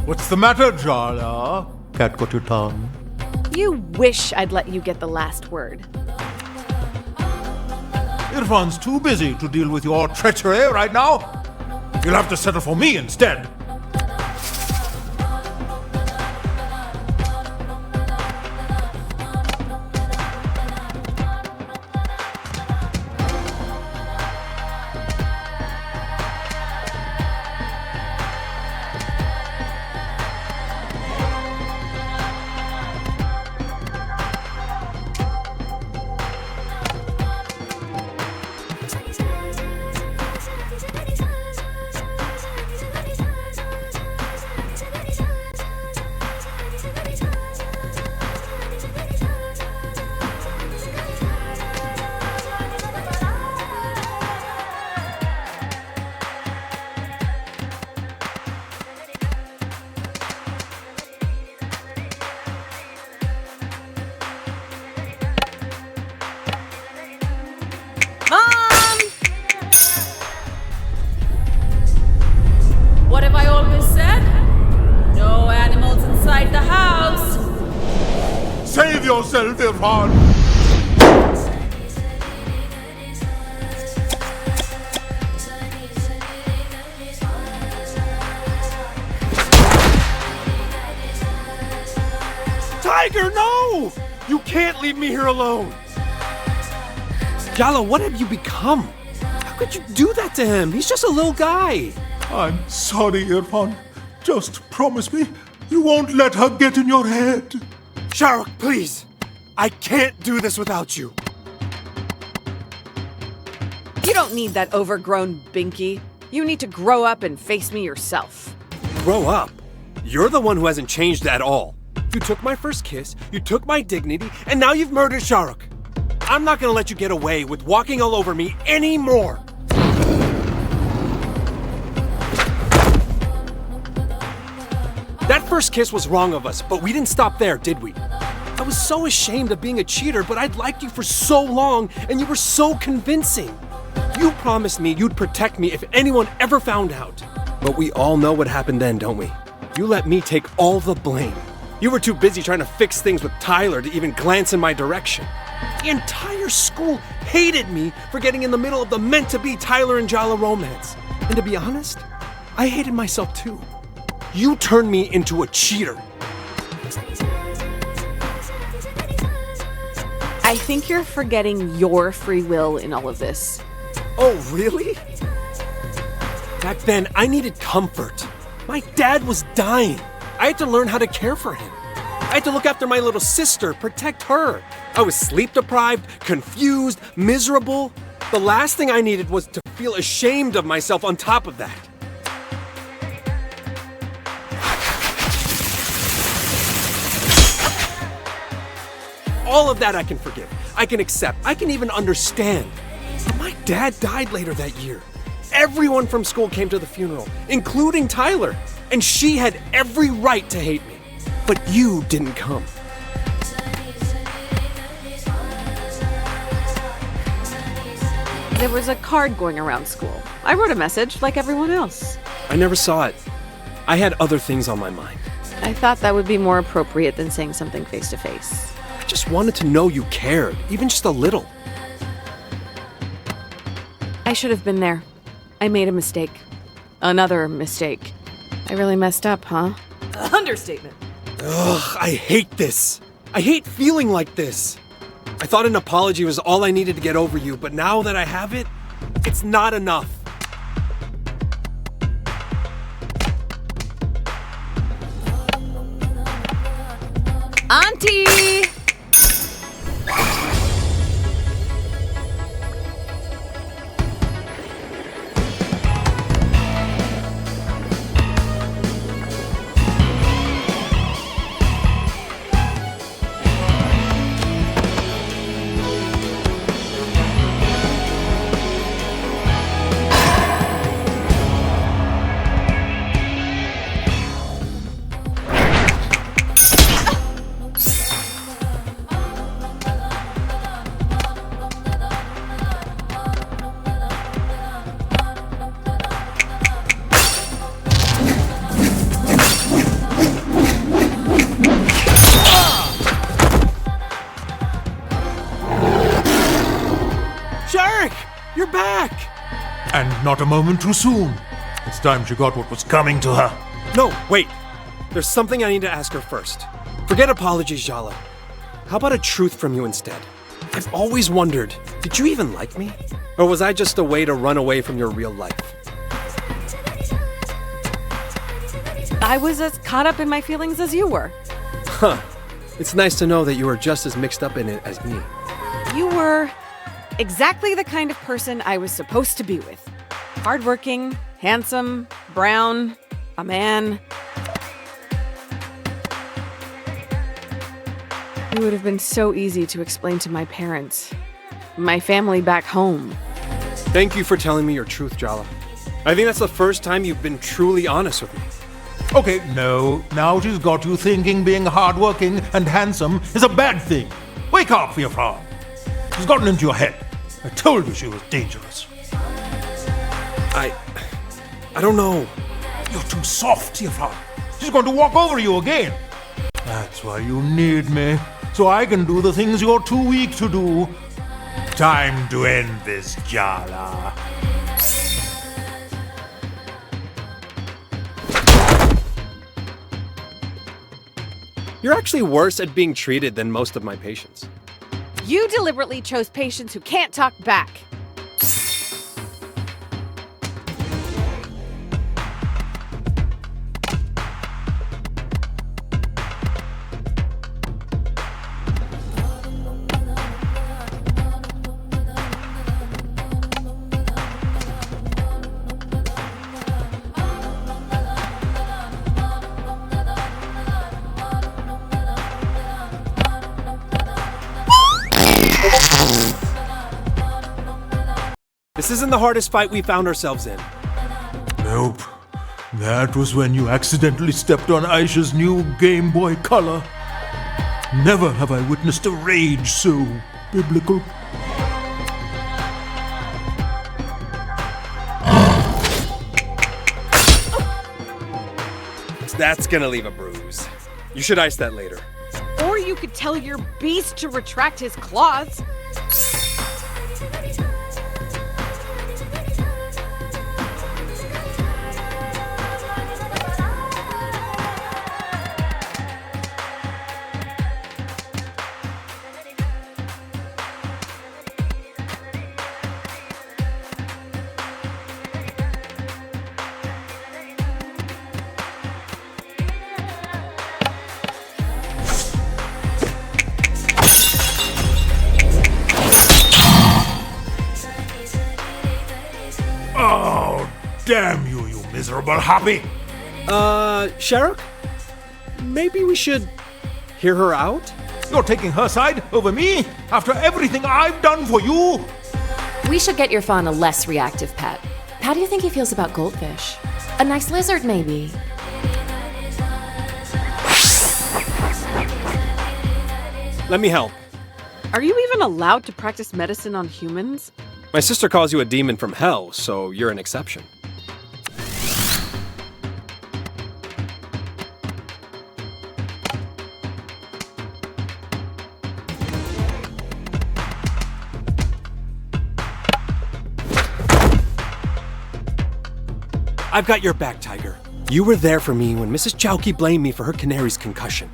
What's the matter, Jala? Cat got your tongue. You wish I'd let you get the last word. Irfan's too busy to deal with your treachery right now. You'll have to settle for me instead. What have I always said? No animals inside the house. Save yourself, Irfan! Tiger, no! You can't leave me here alone! Jala, what have you become? How could you do that to him? He's just a little guy. I'm sorry, Irfan. Just promise me you won't let her get in your head. Shahrukh, please! I can't do this without you. You don't need that overgrown binky. You need to grow up and face me yourself. Grow up? You're the one who hasn't changed at all. You took my first kiss, you took my dignity, and now you've murdered Shahrukh. I'm not gonna let you get away with walking all over me anymore. That first kiss was wrong of us, but we didn't stop there, did we? I was so ashamed of being a cheater, but I'd liked you for so long, and you were so convincing. You promised me you'd protect me if anyone ever found out. But we all know what happened then, don't we? You let me take all the blame. You were too busy trying to fix things with Tyler to even glance in my direction. The entire school hated me for getting in the middle of the meant-to-be Tyler and Jala romance. And to be honest, I hated myself too. You turned me into a cheater. I think you're forgetting your free will in all of this. Oh, really? Back then, I needed comfort. My dad was dying. I had to learn how to care for him. I had to look after my little sister, protect her. I was sleep deprived, confused, miserable. The last thing I needed was to feel ashamed of myself on top of that. All of that I can forgive, I can accept, I can even understand. But my dad died later that year. Everyone from school came to the funeral, including Tyler. And she had every right to hate me. But you didn't come. There was a card going around school. I wrote a message like everyone else. I never saw it. I had other things on my mind. I thought that would be more appropriate than saying something face to face. I just wanted to know you cared, even just a little. I should have been there. I made a mistake. Another mistake. I really messed up, huh? Understatement. Ugh, I hate this. I hate feeling like this. I thought an apology was all I needed to get over you, but now that I have it, it's not enough. Auntie! You're back! And not a moment too soon. It's time she got what was coming to her. No, wait. There's something I need to ask her first. Forget apologies, Jala. How about a truth from you instead? I've always wondered, did you even like me? Or was I just a way to run away from your real life? I was as caught up in my feelings as you were. Huh. It's nice to know that you were just as mixed up in it as me. You were exactly the kind of person I was supposed to be with. Hardworking, handsome, brown, a man. It would have been so easy to explain to my parents, my family back home. Thank you for telling me your truth, Jala. I think that's the first time you've been truly honest with me. Okay, no. Now she's got you thinking being hardworking and handsome is a bad thing. Wake up, Firfar. She's gotten into your head. I told you she was dangerous. I don't know. You're too soft, Firfar. She's going to walk over you again. That's why you need me, so I can do the things you're too weak to do. Time to end this, Jala. You're actually worse at being treated than most of my patients. You deliberately chose patients who can't talk back. This isn't the hardest fight we found ourselves in. Nope. That was when you accidentally stepped on Aisha's new Game Boy Color. Never have I witnessed a rage so biblical. That's gonna leave a bruise. You should ice that later. Or you could tell your beast to retract his claws. Oh, damn you, you miserable hoppy! Sharuk? Maybe we should hear her out? You're taking her side over me after everything I've done for you? We should get your fawn a less reactive pet. How do you think he feels about goldfish? A nice lizard, maybe? Let me help. Are you even allowed to practice medicine on humans? My sister calls you a demon from hell, so you're an exception. I've got your back, Tiger. You were there for me when Mrs. Chowky blamed me for her canary's concussion.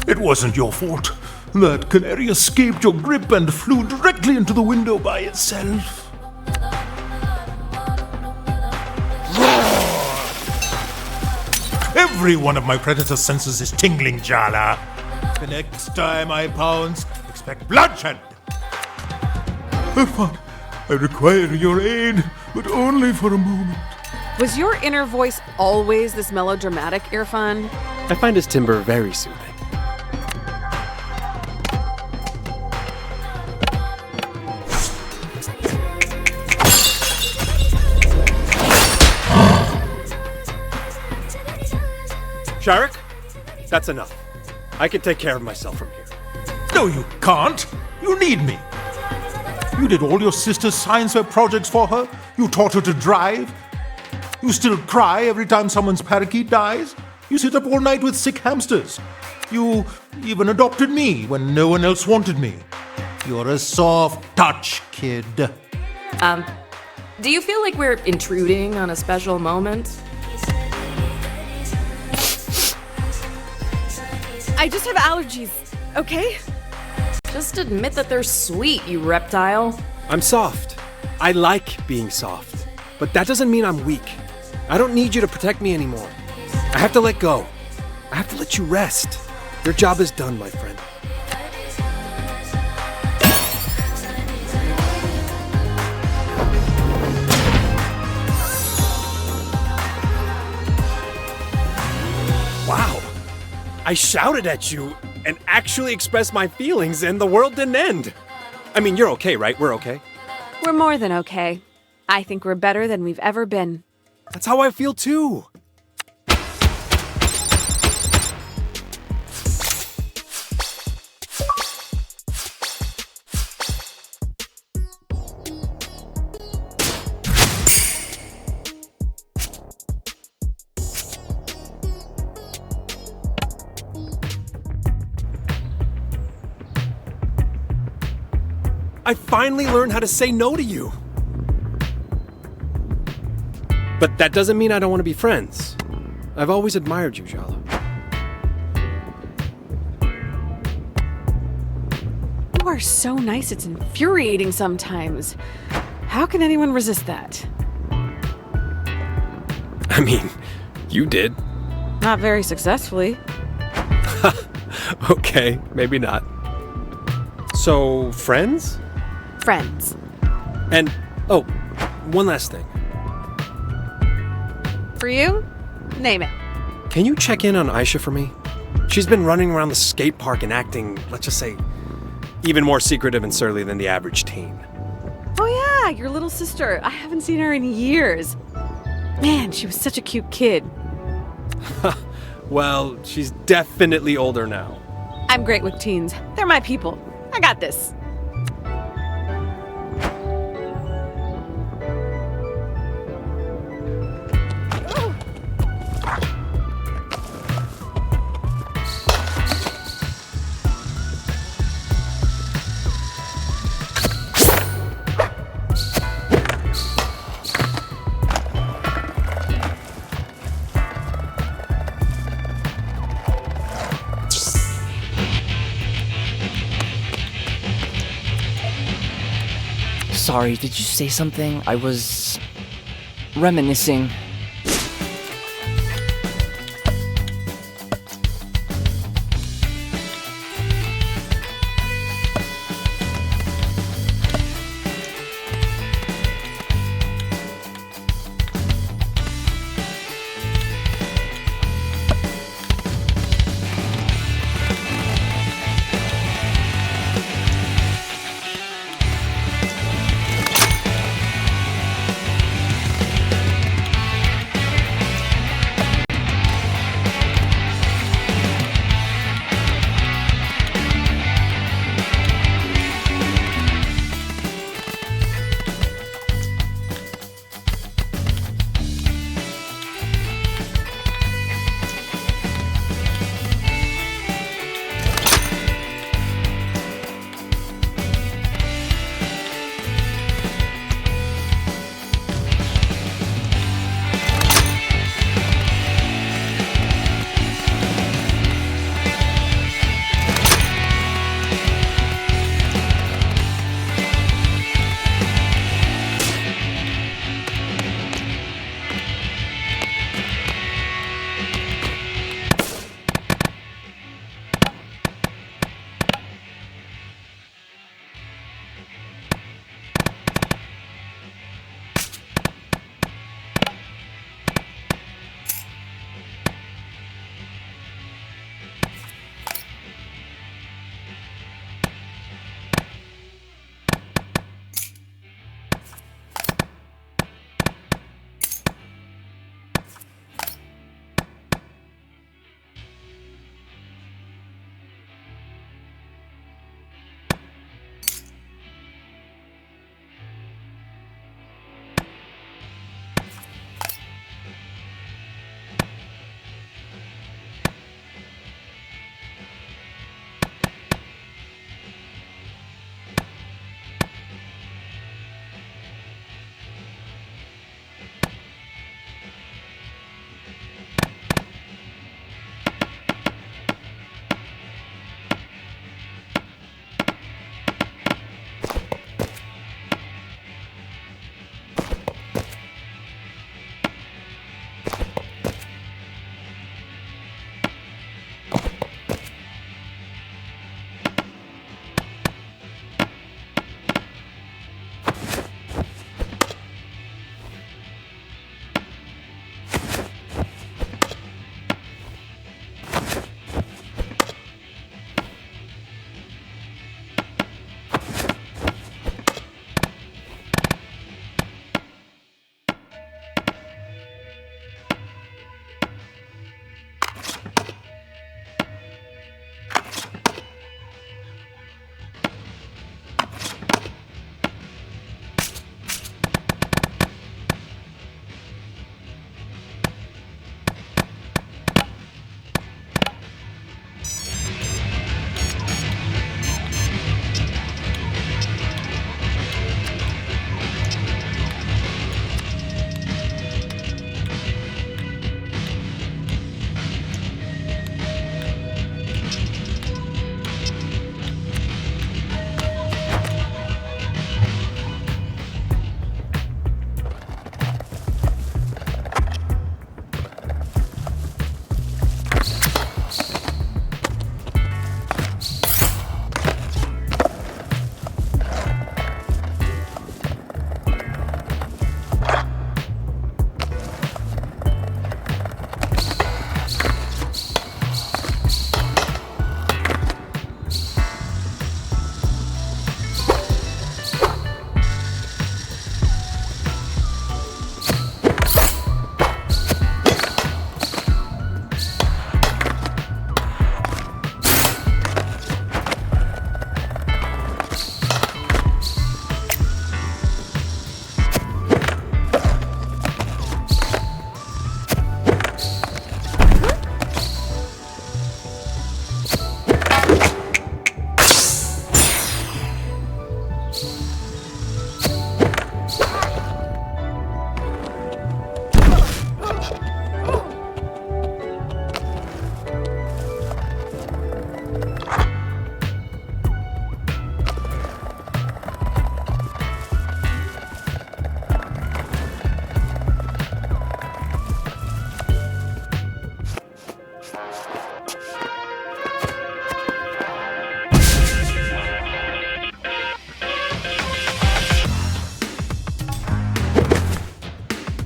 It wasn't your fault. That canary escaped your grip and flew directly into the window by itself. Every one of my predator senses is tingling, Jala. The next time I pounce, expect bloodshed. Irfan, I require your aid, but only for a moment. Was your inner voice always this melodramatic, Irfan? I find his timbre very soothing. Sharuk, that's enough. I can take care of myself from here. No, you can't. You need me. You did all your sister's science fair projects for her. You taught her to drive. You still cry every time someone's parakeet dies. You sit up all night with sick hamsters. You even adopted me when no one else wanted me. You're a soft touch, kid. Do you feel like we're intruding on a special moment? I just have allergies, okay? Just admit that they're sweet, you reptile. I'm soft. I like being soft. But that doesn't mean I'm weak. I don't need you to protect me anymore. I have to let go. I have to let you rest. Your job is done, my friend. Wow. I shouted at you and actually expressed my feelings, and the world didn't end. I mean, you're okay, right? We're okay. We're more than okay. I think we're better than we've ever been. That's how I feel too. I finally learned how to say no to you. But that doesn't mean I don't want to be friends. I've always admired you, Jala. You are so nice, it's infuriating sometimes. How can anyone resist that? I mean, you did. Not very successfully. Okay, maybe not. So, friends? Friends. And, oh, one last thing. For you? Name it. Can you check in on Aisha for me? She's been running around the skate park and acting, let's just say, even more secretive and surly than the average teen. Oh yeah, your little sister. I haven't seen her in years. Man, she was such a cute kid. Well, she's definitely older now. I'm great with teens. They're my people. I got this. Sorry, did you say something? I was reminiscing.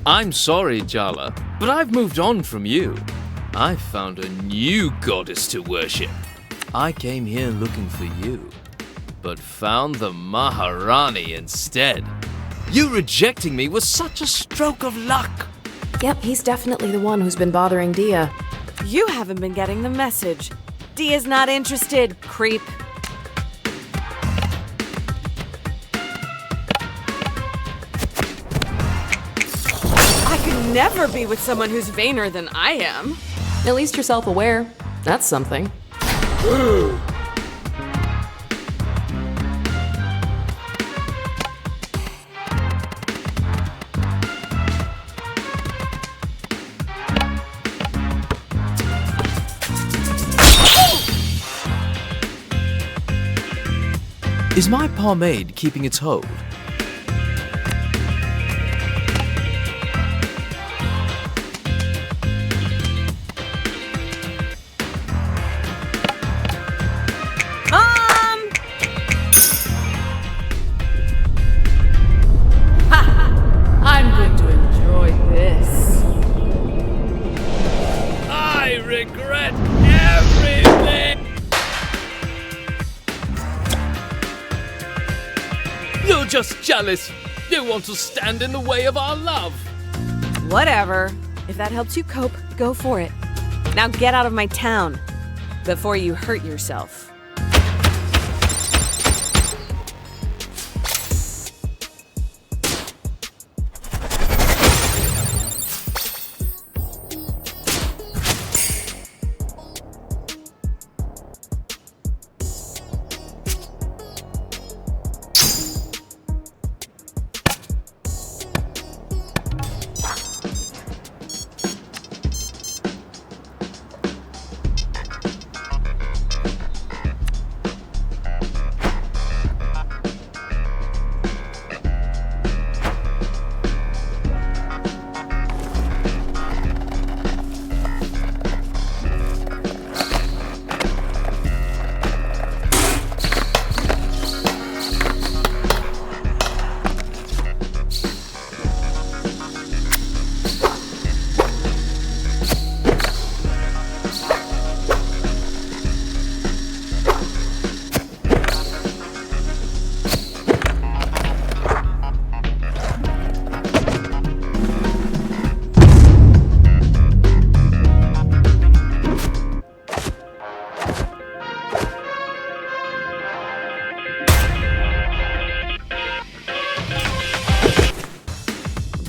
I'm sorry, Jala, but I've moved on from you. I've found a new goddess to worship. I came here looking for you, but found the Maharani instead. You rejecting me was such a stroke of luck. Yep, he's definitely the one who's been bothering Dia. You haven't been getting the message. Dia's not interested, creep. I could never be with someone who's vainer than I am. At least you're self-aware. That's something. Is my pomade keeping its hold? I'm going to enjoy this. I regret everything! You're just jealous. You want to stand in the way of our love. Whatever. If that helps you cope, go for it. Now get out of my town before you hurt yourself.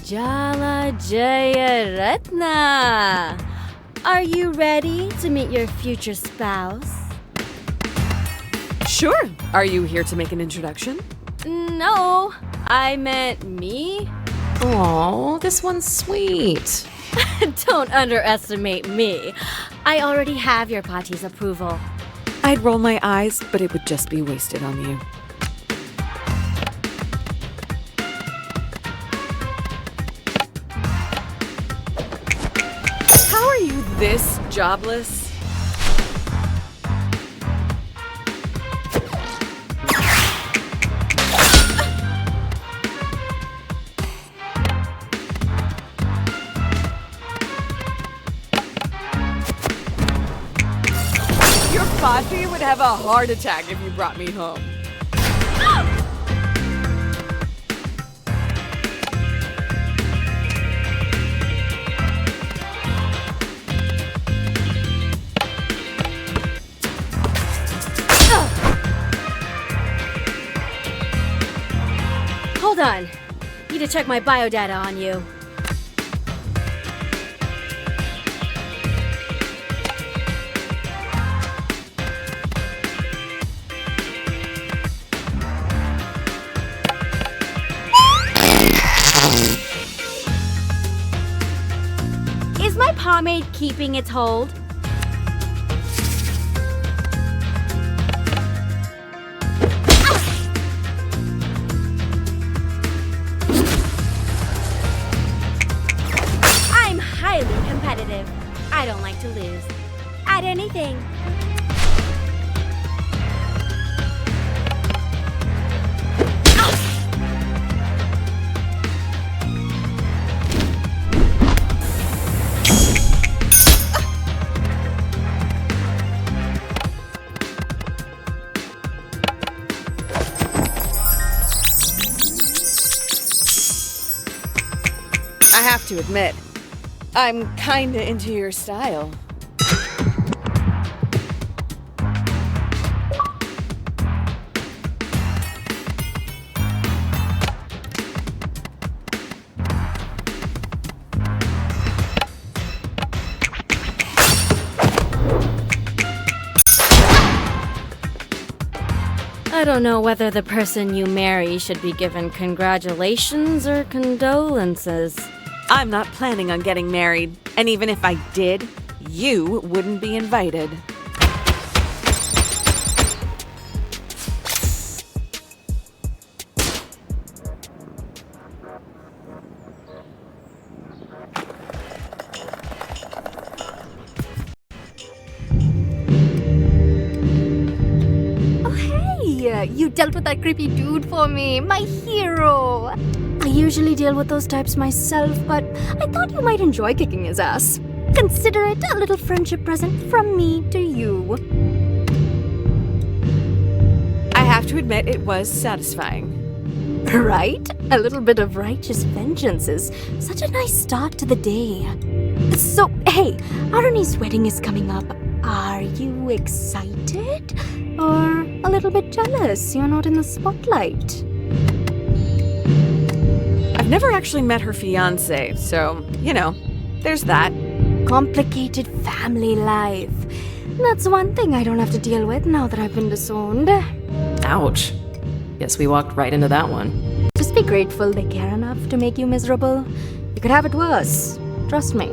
Jala Jaya Ratna. Are you ready to meet your future spouse? Sure. Are you here to make an introduction? No, I meant me. Aw, this one's sweet. Don't underestimate me. I already have your Pati's approval. I'd roll my eyes, but it would just be wasted on you. How are you this jobless? Your Pati would have a heart attack if you brought me home. Hold on. Need to check my biodata on you. Is my pomade keeping its hold? I'm highly competitive. I don't like to lose at anything. I have to admit, I'm kinda into your style. I don't know whether the person you marry should be given congratulations or condolences. I'm not planning on getting married, and even if I did, you wouldn't be invited. You dealt with that creepy dude for me, my hero. I usually deal with those types myself, but I thought you might enjoy kicking his ass. Consider it a little friendship present from me to you. I have to admit, it was satisfying. Right? A little bit of righteous vengeance is such a nice start to the day. So, hey, Aruni's wedding is coming up. Are you excited? Or a little bit jealous you're not in the spotlight? I've never actually met her fiancé, so, there's that. Complicated family life. That's one thing I don't have to deal with now that I've been disowned. Ouch. Guess we walked right into that one. Just be grateful they care enough to make you miserable. You could have it worse. Trust me.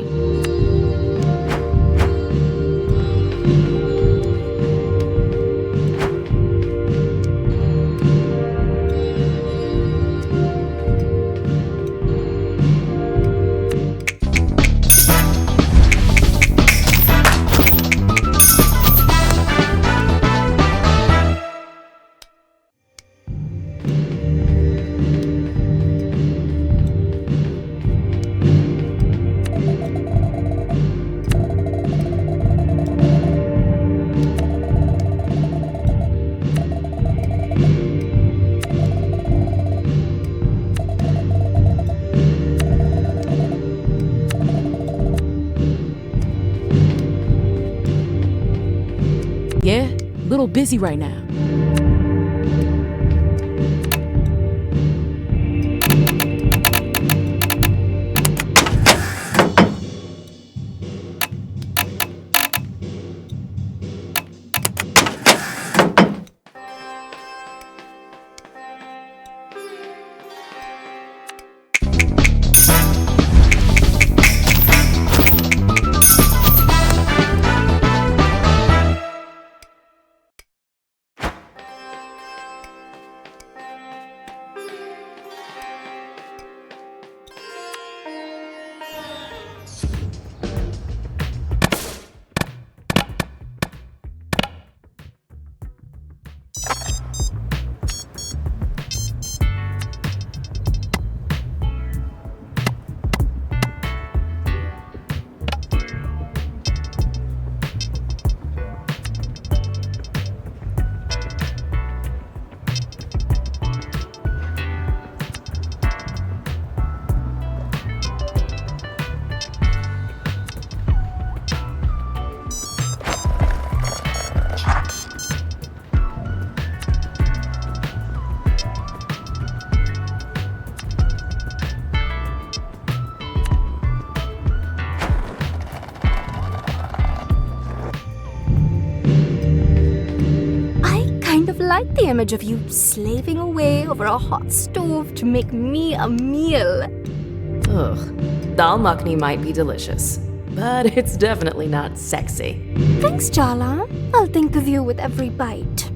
Yeah, a little busy right now. like the image of you slaving away over a hot stove to make me a meal. Ugh. Dal makhni might be delicious, but it's definitely not sexy. Thanks, Jala. I'll think of you with every bite.